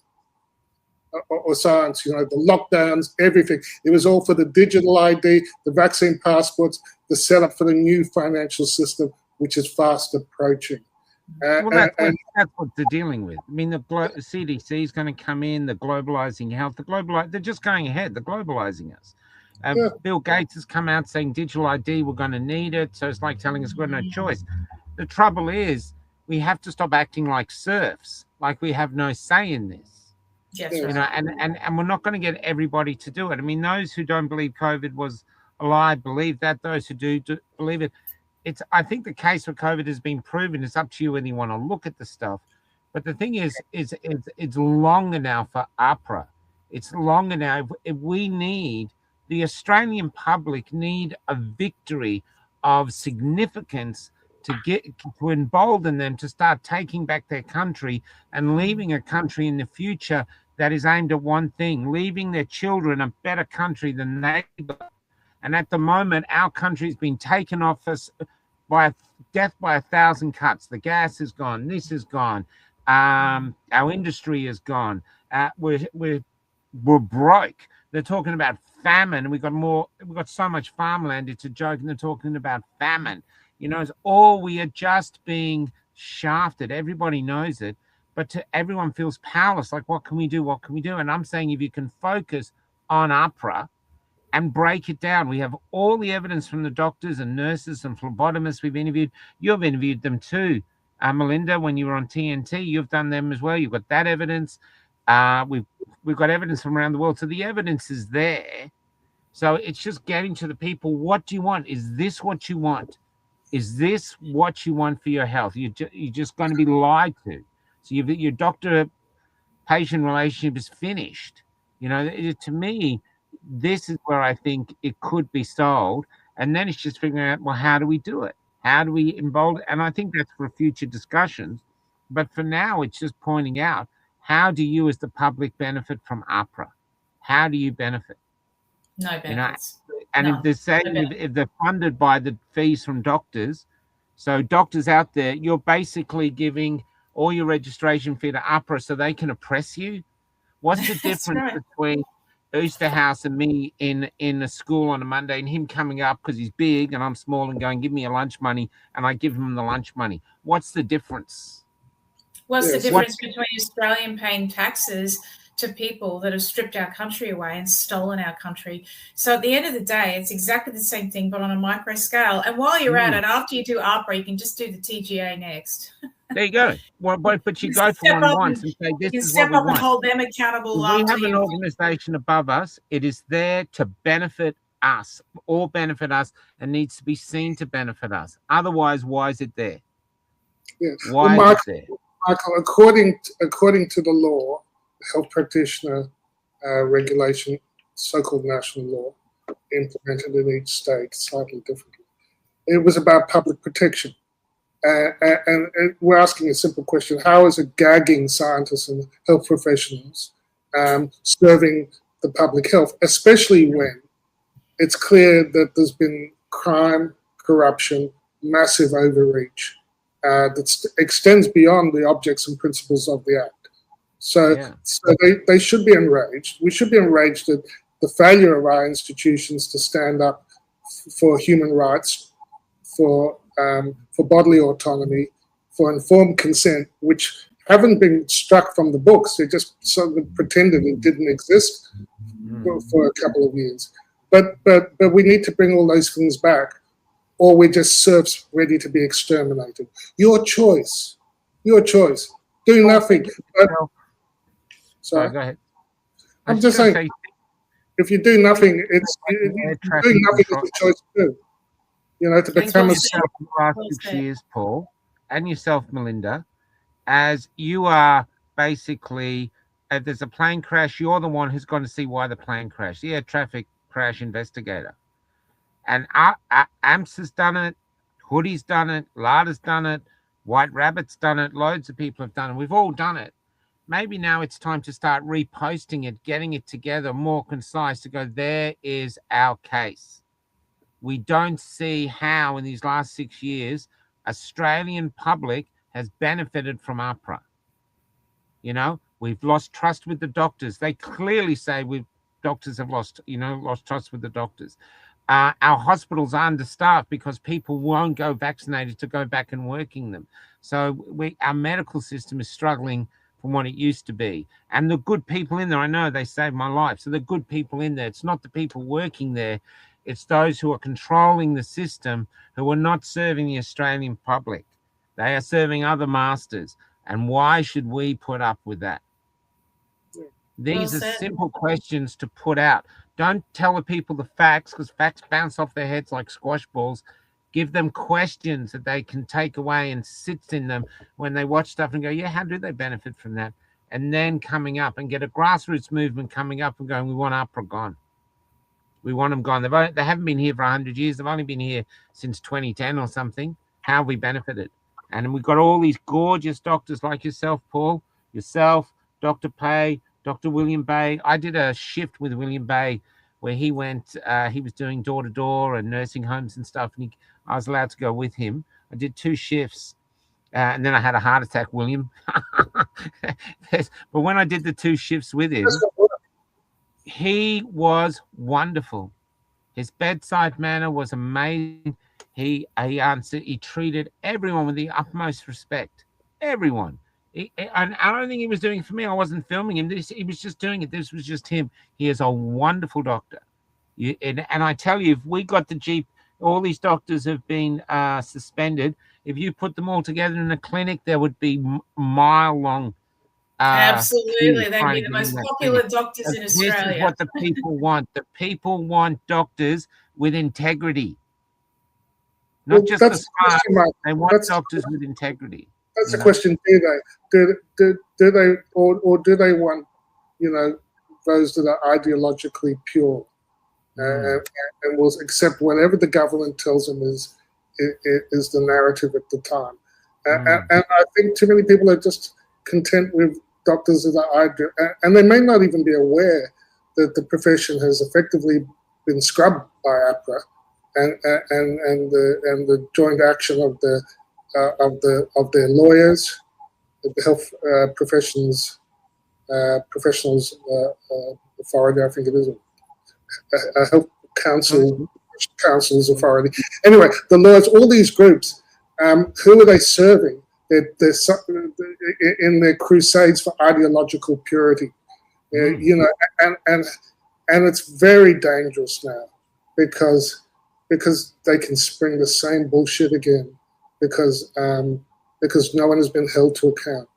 Or science, the lockdowns, everything. It was all for the digital ID, the vaccine passports, the setup for the new financial system, which is fast approaching. Well, that's what they're dealing with. I mean, the CDC is going to come in, the globalizing health, they're just going ahead, they're globalizing us. Bill Gates has come out saying digital ID, we're going to need it. So it's like telling us we've got no choice. The trouble is we have to stop acting like serfs, like we have no say in this. Yes, and we're not going to get everybody to do it. I mean, those who don't believe COVID was a lie believe that. Those who do believe it. I think the case for COVID has been proven. It's up to you whether you want to look at the stuff. But the thing is it's longer now for AHPRA. It's longer now. If we need, the Australian public need a victory of significance to embolden them to start taking back their country and leaving a country in the future that is aimed at one thing, leaving their children a better country than they got. And at the moment, our country has been taken off us by death by 1,000 cuts. The gas is gone. This is gone. Our industry is gone. We're broke. They're talking about famine. We've got so much farmland. It's a joke. And they're talking about famine. We are just being shafted. Everybody knows it, but everyone feels powerless. Like, what can we do? What can we do? And I'm saying, if you can focus on AHPRA and break it down, we have all the evidence from the doctors and nurses and phlebotomists we've interviewed. You've interviewed them too, Melinda, when you were on TNT. You've done them as well. You've got that evidence. We've got evidence from around the world. So the evidence is there. So it's just getting to the people. What do you want? Is this what you want? Is this what you want for your health? You're just going to be lied to. So your doctor-patient relationship is finished. You know, to me, this is where I think it could be sold. And then it's just figuring out, well, how do we do it? How do we involve it? And I think that's for future discussions. But for now, it's just pointing out, how do you as the public benefit from AHPRA? How do you benefit? No benefits. You know, and no, if they're saying if they're funded by the fees from doctors, so doctors out there, you're basically giving all your registration fee to AHPRA so they can oppress you. What's the difference between Oosterhuis and me in a school on a Monday, and him coming up because he's big and I'm small and going, give me your lunch money, and I give him the lunch money? What's the difference? What's the difference between Australian paying taxes to people that have stripped our country away and stolen our country? So at the end of the day, it's exactly the same thing, but on a micro scale. And while you're at it, after you do AHPRA, you can just do the TGA next. There you go. Well, but you go for one once and say, this is what we want. And hold them accountable. We have an organization above us. It is there to benefit us, or benefit us, and needs to be seen to benefit us. Otherwise, why is it there? Yeah. Why is it there? Michael, according to the law, health practitioner regulation, so-called national law, implemented in each state slightly differently. It was about public protection. And we're asking a simple question: how is it gagging scientists and health professionals serving the public health, especially when it's clear that there's been crime, corruption, massive overreach that extends beyond the objects and principles of the Act? So they should be enraged. We should be enraged at the failure of our institutions to stand up for human rights, for bodily autonomy, for informed consent, which haven't been struck from the books. They just sort of pretended it didn't exist for a couple of years. But we need to bring all those things back, or we're just serfs ready to be exterminated. Your choice. Do nothing. Sorry, go ahead. I'm just saying, if you do nothing, doing nothing is a choice too. You know, to become a last 6 years, Paul, and yourself, Melinda, as you are basically, if there's a plane crash, you're the one who's going to see why the plane crashed. The air traffic crash investigator. And AMPS has done it, Hoodie's done it, Lada's done it, White Rabbit's done it, loads of people have done it. We've all done it. Maybe now it's time to start reposting it, getting it together, more concise, to go, there is our case. We don't see how in these last 6 years, Australian public has benefited from AHPRA. You know, we've lost trust with the doctors. They clearly say doctors have lost trust with the doctors. Our hospitals are understaffed because people won't go vaccinated to go back and working them. So our medical system is struggling from what it used to be. And the good people in there, I know they saved my life. So the good people in there, it's not the people working there. It's those who are controlling the system who are not serving the Australian public. They are serving other masters. And why should we put up with that? These are simple questions to put out. Don't tell the people the facts, because facts bounce off their heads like squash balls. Give them questions that they can take away and sit in them when they watch stuff and go, yeah, how do they benefit from that? And then coming up and get a grassroots movement coming up and going, we want AHPRA gone. We want them gone. They haven't been here for 100 years. They've only been here since 2010 or something. How have we benefited? And we've got all these gorgeous doctors like yourself, Paul, yourself, Dr. Pay, Dr. William Bay. I did a shift with William Bay where he went, he was doing door-to-door and nursing homes and stuff, and I was allowed to go with him. I did 2 shifts, and then I had a heart attack, William. But when I did the 2 shifts with him, he was wonderful. His bedside manner was amazing. He answered, he treated everyone with the utmost respect. Everyone. And I don't think he was doing it for me. I wasn't filming him. He was just doing it. This was just him. He is a wonderful doctor. And I tell you, if we got the Jeep, all these doctors have been suspended. If you put them all together in a clinic, there would be mile-long. Absolutely. They'd be the most popular doctors in Australia. This is what the people want. The people want doctors with integrity. Not just the smart. They want doctors with integrity. That's the question. Do they, or do they want, those that are ideologically pure and will accept whatever the government tells them is the narrative at the time. And I think too many people are just content with doctors that are and they may not even be aware that the profession has effectively been scrubbed by AHPRA and the joint action of their lawyers, the health professionals authority, I think it is a health council's authority. Anyway, the lawyers, all these groups, who are they serving? They're in their crusades for ideological purity, you know, and it's very dangerous now because they can spring the same bullshit again because no one has been held to account.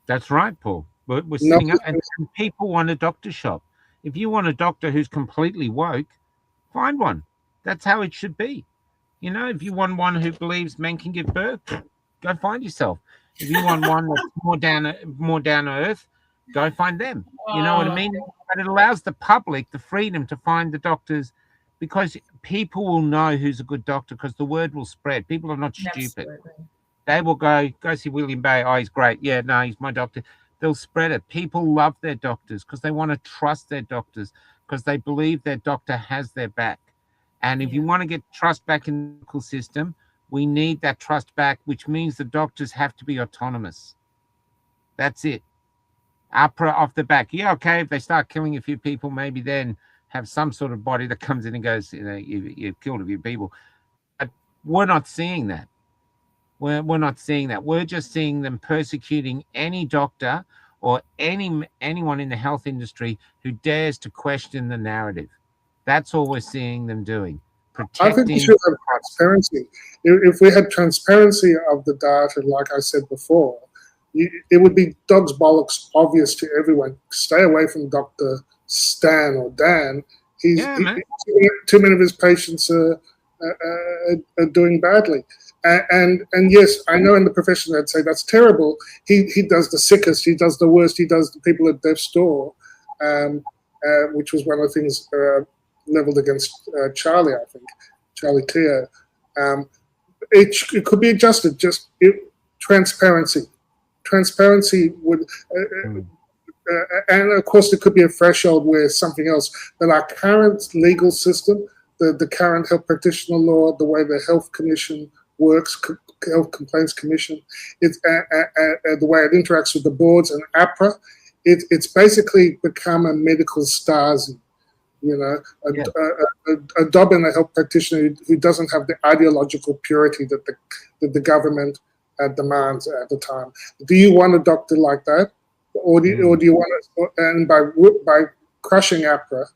That's right, Paul. We're sitting up, and people want a doctor shop. If you want a doctor who's completely woke, find one. That's how it should be. You know, if you want one who believes men can give birth, go find yourself. If you want one that's more down to earth, go find them. You know what I mean? But it allows the public the freedom to find the doctors, because people will know who's a good doctor because the word will spread. People are not stupid. They will go see William Bay. Oh, he's great. Yeah, no, he's my doctor. They'll spread it. People love their doctors because they want to trust their doctors because they believe their doctor has their back. And if you want to get trust back in the medical system, we need that trust back, which means the doctors have to be autonomous. That's it. AHPRA off the back. Yeah, okay, if they start killing a few people, maybe then have some sort of body that comes in and goes, you know, you've killed a few people. But we're not seeing that. We're not seeing that. We're just seeing them persecuting any doctor or anyone in the health industry who dares to question the narrative. That's all we're seeing them doing. I think we should have transparency. If we had transparency of the data, like I said before, it would be dog's bollocks obvious to everyone. Stay away from Dr. Stan or Dan. Too many of his patients are doing badly. And yes, I know in the profession they'd say that's terrible. He does the sickest, he does the worst, he does the people at death's door, which was one of the things leveled against Charlie, I think, Charlie Cleo. It could be adjusted, transparency. Transparency would, and of course there could be a threshold where something else, but our current legal system, the current health practitioner law, the way the health commission works, Health Complaints Commission, it's the way it interacts with the boards and AHPRA, it's basically become a medical Stasi, you know, a dob in a health practitioner who doesn't have the ideological purity that the government demands at the time. Do you want a doctor like that, or do you want to? And by crushing AHPRA,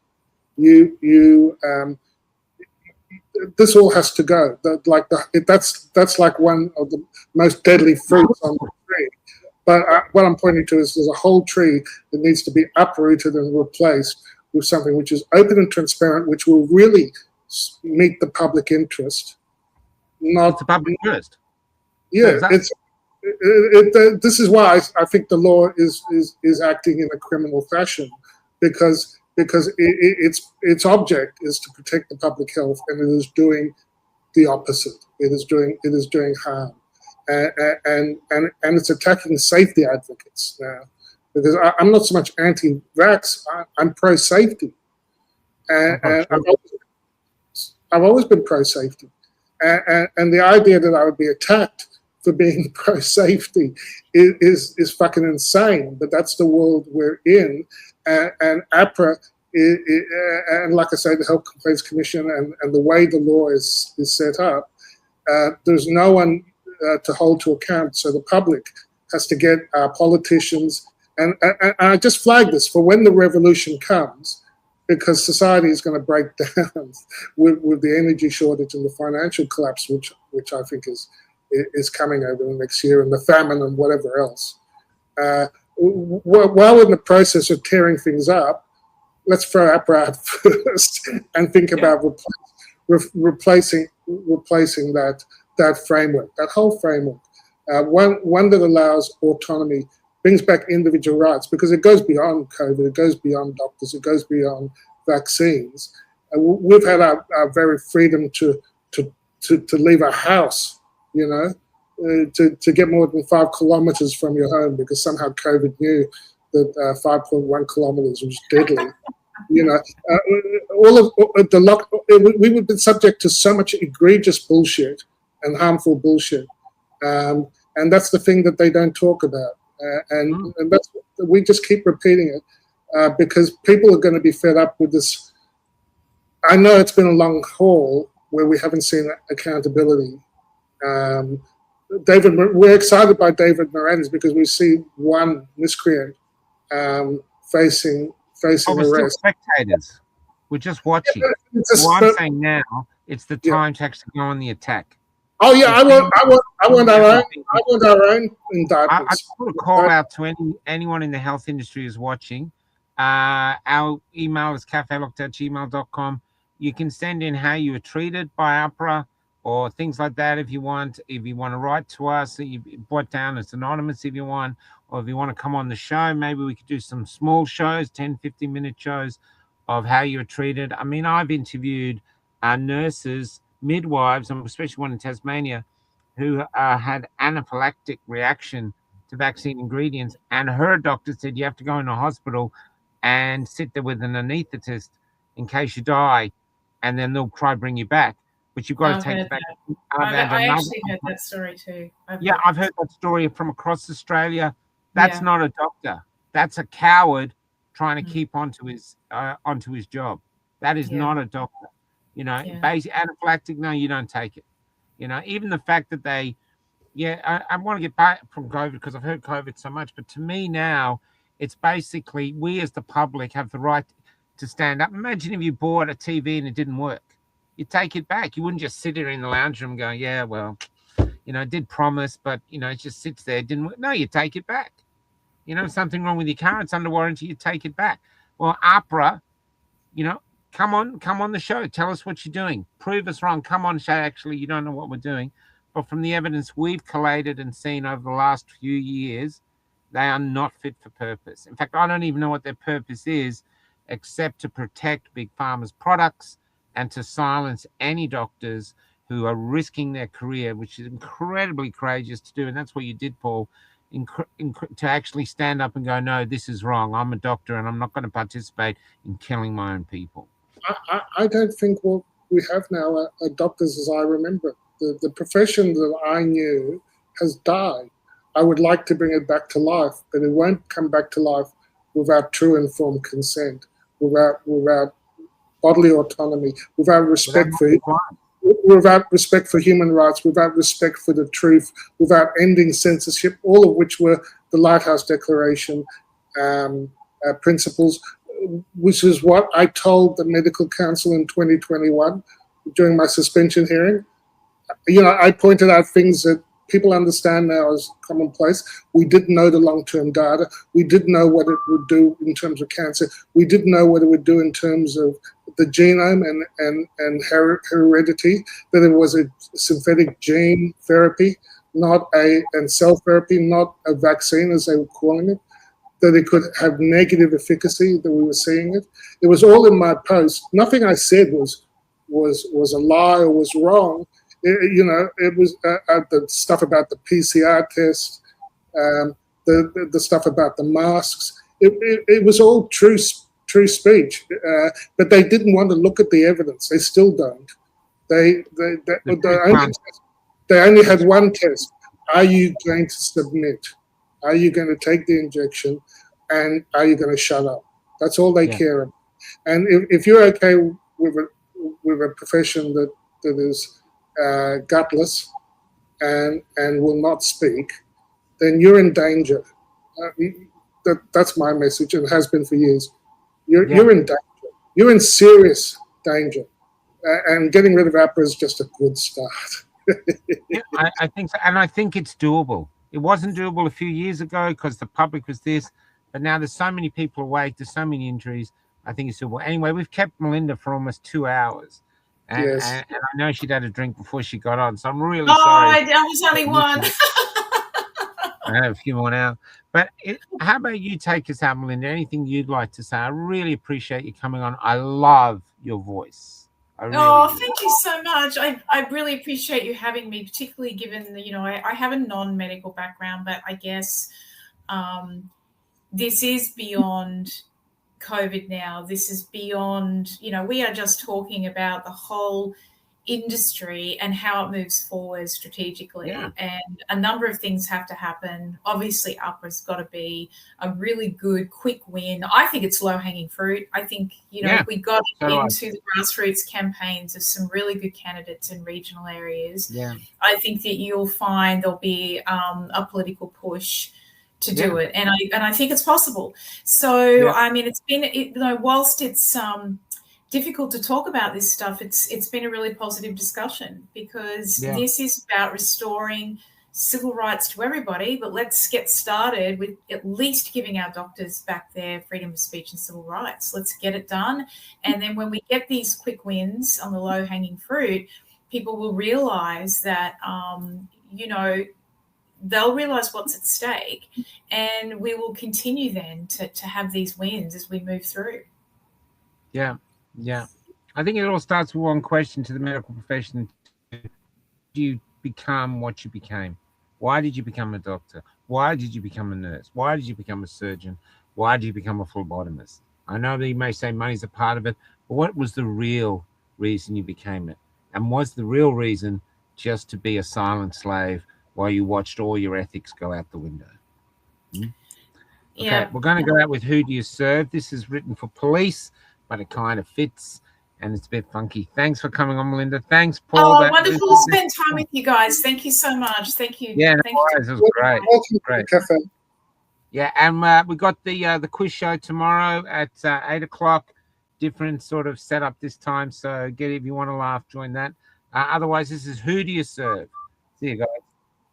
this all has to go. That's like one of the most deadly fruits on the tree. But what I'm pointing to is there's a whole tree that needs to be uprooted and replaced with something which is open and transparent, which will really meet the public interest. Not the public interest. Yeah, this is why I think the law is acting in a criminal fashion, because its object is to protect the public health, and it is doing the opposite. It is doing harm, and it's attacking safety advocates now. Because I'm not so much anti-vax, I'm pro-safety, and I've always been pro-safety, and the idea that I would be attacked for being pro-safety is fucking insane. But that's the world we're in. And AHPRA, and like I say, the Health Complaints Commission and the way the law is set up, there's no one to hold to account. So the public has to get politicians, and I just flag this for when the revolution comes, because society is going to break down with the energy shortage and the financial collapse, which I think is coming over the next year, and the famine and whatever else. While in the process of tearing things up, let's throw AHPRA out first and think about replacing that framework, that whole framework, one that allows autonomy brings back individual rights, because it goes beyond COVID, it goes beyond doctors, it goes beyond vaccines. We've had our very freedom to leave our house, you know, to get more than 5 kilometers from your home, because somehow COVID knew that 5.1 kilometers was deadly. You know, all of the we would have been subject to so much egregious bullshit and harmful bullshit, and that's the thing that they don't talk about, and that's, we just keep repeating it because people are going to be fed up with this. I know it's been a long haul where we haven't seen accountability. We're excited by David Moranis because we see one miscreant facing we're still arrest. spectators. We're just watching. What I'm saying now, it's the time to actually go on the attack. Oh yeah, I want our own indictments. I just want to call out to anyone in the health industry who's watching. Our email is cafelocked@gmail.com. You can send in how you were treated by AHPRA or things like that if you want. If you want to write to us, you put down as anonymous if you want, or if you want to come on the show, maybe we could do some small shows, 10, 15-minute shows of how you were treated. I mean, I've interviewed nurses, midwives, and especially one in Tasmania, who had anaphylactic reaction to vaccine ingredients, and her doctor said you have to go in a hospital and sit there with an anaesthetist in case you die, and then they'll try to bring you back. But you've got to take it back. I actually heard that story too. I've heard that story from across Australia. That's not a doctor. That's a coward trying to keep onto his job. That is not a doctor. You know, basic anaphylactic, no, you don't take it. You know, even the fact that they, I want to get back from COVID because I've heard COVID so much, but to me now, it's basically we as the public have the right to stand up. Imagine if you bought a TV and it didn't work. You take it back. You wouldn't just sit there in the lounge room going, yeah, well, you know, it did promise, but, you know, it just sits there. It didn't work. No, you take it back. You know, something wrong with your car, it's under warranty, you take it back. Well, AHPRA, you know, come on the show. Tell us what you're doing. Prove us wrong. Come on, show actually you don't know what we're doing. But from the evidence we've collated and seen over the last few years, they are not fit for purpose. In fact, I don't even know what their purpose is, except to protect Big Pharma's products and to silence any doctors who are risking their career, which is incredibly courageous to do. And that's what you did, Paul, to actually stand up and go, no, this is wrong. I'm a doctor and I'm not going to participate in killing my own people. I don't think what we have now are doctors as I remember. The profession that I knew has died. I would like to bring it back to life, but it won't come back to life without true informed consent, without bodily autonomy, without respect for human rights, without respect for the truth, without ending censorship, all of which were the Lighthouse Declaration principles, which is what I told the Medical Council in 2021 during my suspension hearing. You know, I pointed out things that people understand now as commonplace. We didn't know the long-term data. We didn't know what it would do in terms of cancer. We didn't know what it would do in terms of the genome and heredity, that it was a synthetic gene therapy, and cell therapy, not a vaccine as they were calling it, that it could have negative efficacy, that we were seeing it. It was all in my post. Nothing I said was a lie or was wrong. It was the stuff about the PCR test, the stuff about the masks. It was all true speech, but they didn't want to look at the evidence. They still don't. They only had one test. Are you going to submit? Are you going to take the injection? And are you going to shut up? That's all they care about. And if you're okay with a profession that is gutless and will not speak, then you're in danger. That's my message, and has been for years. You're in danger. You're in serious danger, and getting rid of AHPRA is just a good start. I think so, and I think it's doable. It wasn't doable a few years ago because the public was this, but now there's so many people awake, there's so many injuries. I think it's doable. Anyway, we've kept Melinda for almost 2 hours. And I know she'd had a drink before she got on, so I'm really sorry. I was only one. I have a few more now. But how about you take us out, Melinda? Anything you'd like to say? I really appreciate you coming on. I love your voice. I really do. Thank you so much. I really appreciate you having me, particularly given that, I have a non-medical background, but I guess this is beyond COVID now. This is beyond, we are just talking about the whole industry and how it moves forward strategically. Yeah. And a number of things have to happen. Obviously, AHPRA's got to be a really good, quick win. I think it's low-hanging fruit. I think, if we got into the grassroots campaigns of some really good candidates in regional areas, I think that you'll find there'll be a political push to do it. And I think it's possible. So, I mean, it's been, whilst it's difficult to talk about this stuff, it's been a really positive discussion, because this is about restoring civil rights to everybody. But let's get started with at least giving our doctors back their freedom of speech and civil rights. Let's get it done. And then when we get these quick wins on the low-hanging fruit, people will realize that, they'll realize what's at stake, and we will continue then to have these wins as we move through. Yeah. I think it all starts with one question to the medical profession. Do you become what you became? Why did you become a doctor? Why did you become a nurse? Why did you become a surgeon? Why did you become a phlebotomist? I know that you may say money's a part of it, but what was the real reason you became it? And was the real reason just to be a silent slave while you watched all your ethics go out the window? Okay, we're going to go out with Who Do You Serve? This is written for police, but it kind of fits, and it's a bit funky. Thanks for coming on, Melinda. Thanks, Paul. Wonderful to spend time with you guys. Thank you so much. Thank you. Yeah, Thank you. It was great. Yeah, and we got the quiz show tomorrow at 8 o'clock. Different sort of setup this time, so if you want to laugh, join that. Otherwise, this is Who Do You Serve? See you guys.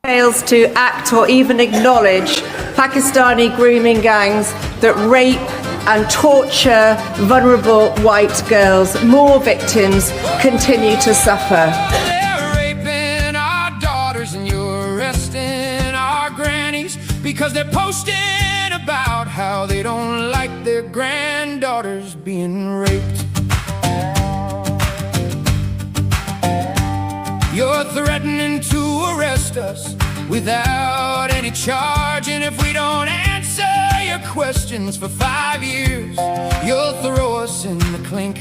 Fails to act or even acknowledge Pakistani grooming gangs that rape and torture vulnerable white girls. More victims continue to suffer. They're raping our daughters and you're arresting our grannies because they're posting about how they don't like their granddaughters being raped. You're threatening to arrest us without any charge, and if we don't answer your questions for 5 years, you'll throw us in the clink.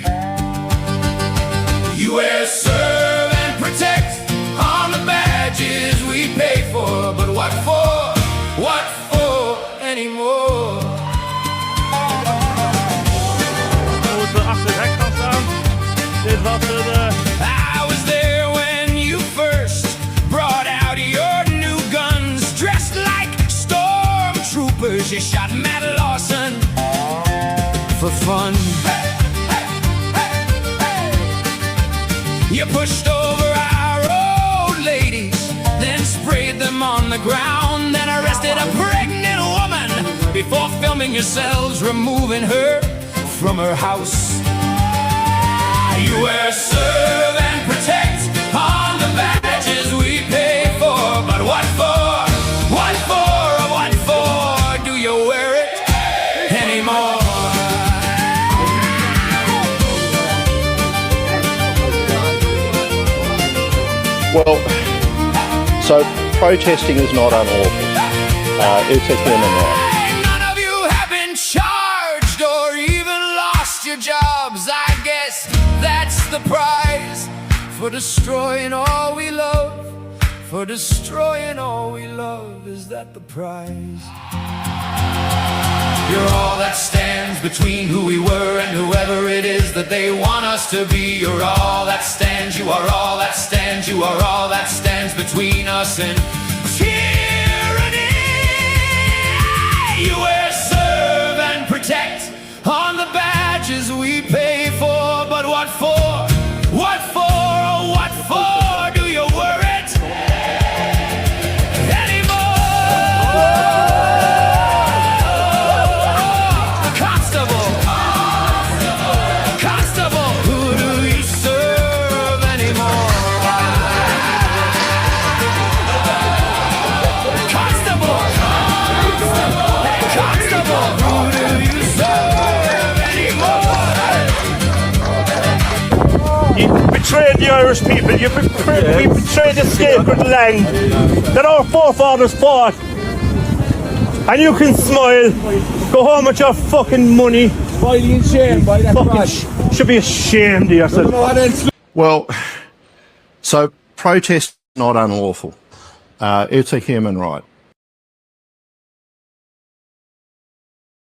You wear serve and protect on the badges we pay for, but what for? What for anymore? I was there when you first brought out your new guns, dressed like stormtroopers. You shot Matt Lawson for fun. You pushed over our old ladies, then sprayed them on the ground, then arrested a pregnant woman before filming yourselves removing her from her house. You wear serve and protect on the badges we pay for, but what for? What for? What for do you wear it anymore? Well, so protesting is not unlawful. It's a human right. None of you have been charged or even lost your jobs. I guess that's the prize for destroying all we love. For destroying all we love, is that the prize? You're all that stands between who we were and whoever it is that they want us to be. You're all that stands, you are all that stands, you are all that stands between us and tyranny. You wear serve and protect on the badges we pay for, but what for? What for? What for do you wear it anymore? Constable, who do you serve anymore? Constable. betrayed the Irish people. We betrayed the sacred land that our forefathers fought. And you can smile, go home with your fucking money. Boiling in shame by that fucking should be ashamed of yourself. Well, so protest is not unlawful. It's a human right.